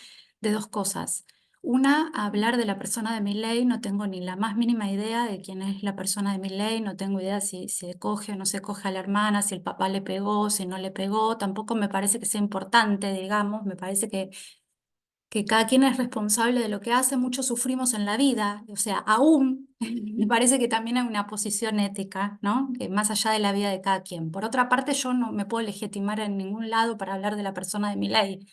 de dos cosas. Una, hablar de la persona de Milei, no tengo ni la más mínima idea de quién es la persona de Milei, no tengo idea si se coge o no se coge a la hermana, si el papá le pegó, si no le pegó, tampoco me parece que sea importante, digamos, me parece que cada quien es responsable de lo que hace, muchos sufrimos en la vida, o sea, aún me parece que también hay una posición ética, ¿no? Que más allá de la vida de cada quien. Por otra parte, yo no me puedo legitimar en ningún lado para hablar de la persona de Milei.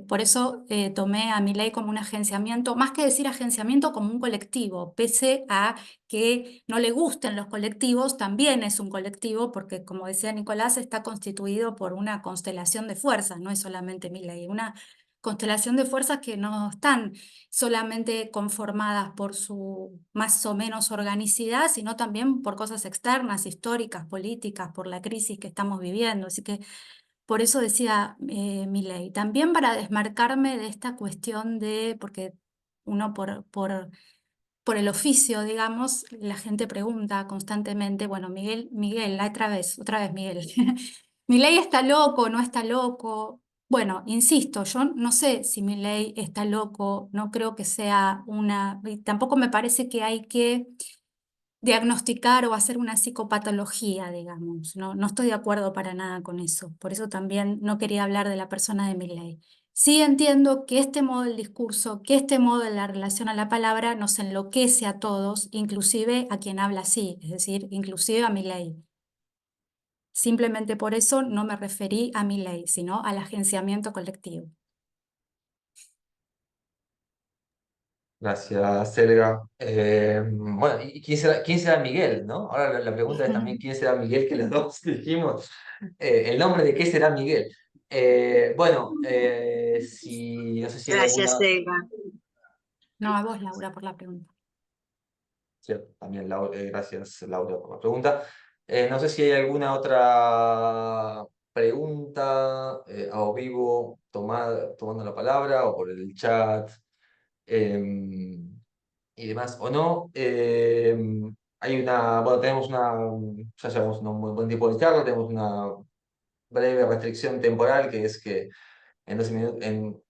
Por eso tomé a Milei como un agenciamiento, más que decir agenciamiento como un colectivo, pese a que no le gusten los colectivos, también es un colectivo porque, como decía Nicolás, está constituido por una constelación de fuerzas, no es solamente Milei, una constelación de fuerzas que no están solamente conformadas por su más o menos organicidad, sino también por cosas externas, históricas, políticas, por la crisis que estamos viviendo. Así que por eso decía Milei, también para desmarcarme de esta cuestión de, porque uno por el oficio, digamos, la gente pregunta constantemente, bueno, Miguel, otra vez Miguel, ¿Milei está loco, no está loco? Bueno, insisto, yo no sé si Milei está loco, no creo que sea una, y tampoco me parece que hay que diagnosticar o hacer una psicopatología, digamos. No estoy de acuerdo para nada con eso. Por eso también no quería hablar de la persona de Milei. Sí entiendo que este modo del discurso, que este modo de la relación a la palabra nos enloquece a todos, inclusive a quien habla así, es decir, inclusive a Milei. Simplemente por eso no me referí a Milei, sino al agenciamiento colectivo. Gracias, Helga. Bueno, ¿y quién será Miguel, no? Ahora la pregunta es también quién será Miguel, que los dos dijimos. El nombre de qué será Miguel. Bueno, si no sé si hay Gracias, alguna. Elga. No, a vos, Laura, por la pregunta. Cierto, también gracias, Laura, por la pregunta. No sé si hay alguna otra pregunta a vivo tomando la palabra o por el chat. Y demás, o no. Bueno, ya llevamos un muy buen tiempo de charla, tenemos una breve restricción temporal que es que en 12 minutos, en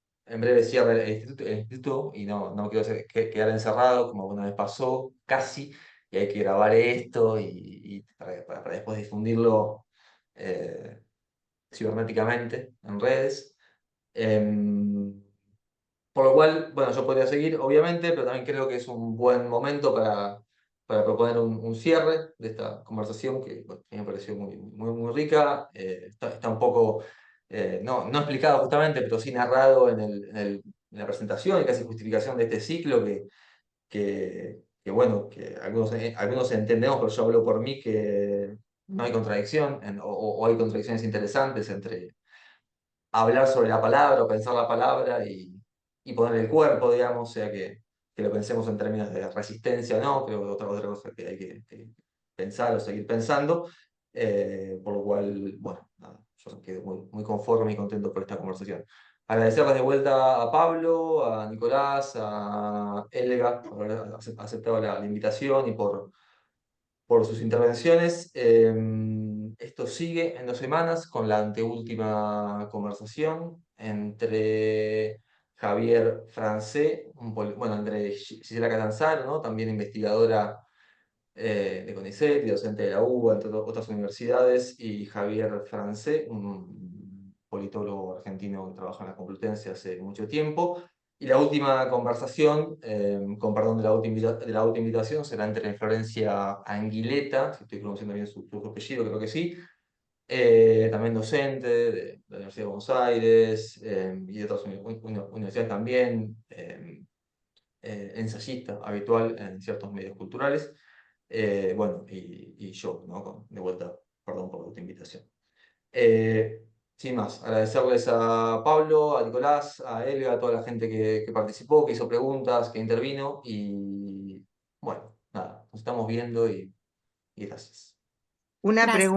breve cierra el instituto y no quiero quedar encerrado como alguna vez pasó, casi, y hay que grabar esto y para después difundirlo eh, cibernéticamente en redes. Em, por lo cual, bueno, yo podría seguir, obviamente, pero también creo que es un buen momento para proponer un cierre de esta conversación que bueno, a mí me pareció muy rica. Está un poco, no explicado justamente, pero sí narrado en la presentación y casi justificación de este ciclo bueno, que algunos entendemos, pero yo hablo por mí, que no hay contradicción o hay contradicciones interesantes hablar sobre la palabra o pensar la palabra y poner el cuerpo, digamos, o sea que lo pensemos en términos de resistencia o no, creo que otra cosa que hay que pensar o seguir pensando, por lo cual, bueno, nada, yo quedo muy conforme y contento por esta conversación. Agradecerles de vuelta a Pablo, a Nicolás, a Elga por haber aceptado la invitación y por sus intervenciones. Esto sigue en 2 semanas con la anteúltima conversación entre Javier Francé, bueno, entre Gisela Catanzaro, ¿no? También investigadora de CONICET y docente de la UBA, entre otras universidades, y Javier Francé, un politólogo argentino que trabaja en la Complutense hace mucho tiempo. Y la última conversación, con perdón de la última invitación, será entre Florencia Anguileta, si estoy pronunciando bien su apellido, creo que sí, también docente de la Universidad de Buenos Aires y de otras universidades también, ensayista habitual en ciertos medios culturales. Bueno, y yo, ¿no? De vuelta, perdón por la invitación. Sin más, agradecerles a Pablo, a Nicolás, a Elga, a toda la gente que participó, que hizo preguntas, que intervino y bueno, nada, nos estamos viendo y gracias. Gracias.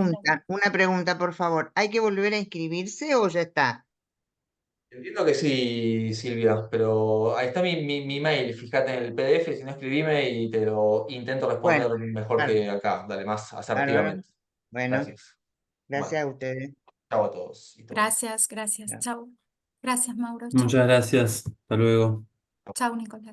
Una pregunta, por favor. ¿Hay que volver a inscribirse o ya está? Entiendo que sí, Silvia, pero ahí está mi mail, fíjate en el PDF, si no escribime y te lo intento responder Bueno, mejor bárbaro, que acá, dale, más bárbaro. asertivamente. Bueno, Gracias. gracias Bueno, a ustedes. chao a todos y todas. Gracias, gracias. Chao. Gracias, Mauro. Chao. Muchas gracias. Hasta luego. Chao, Nicolás.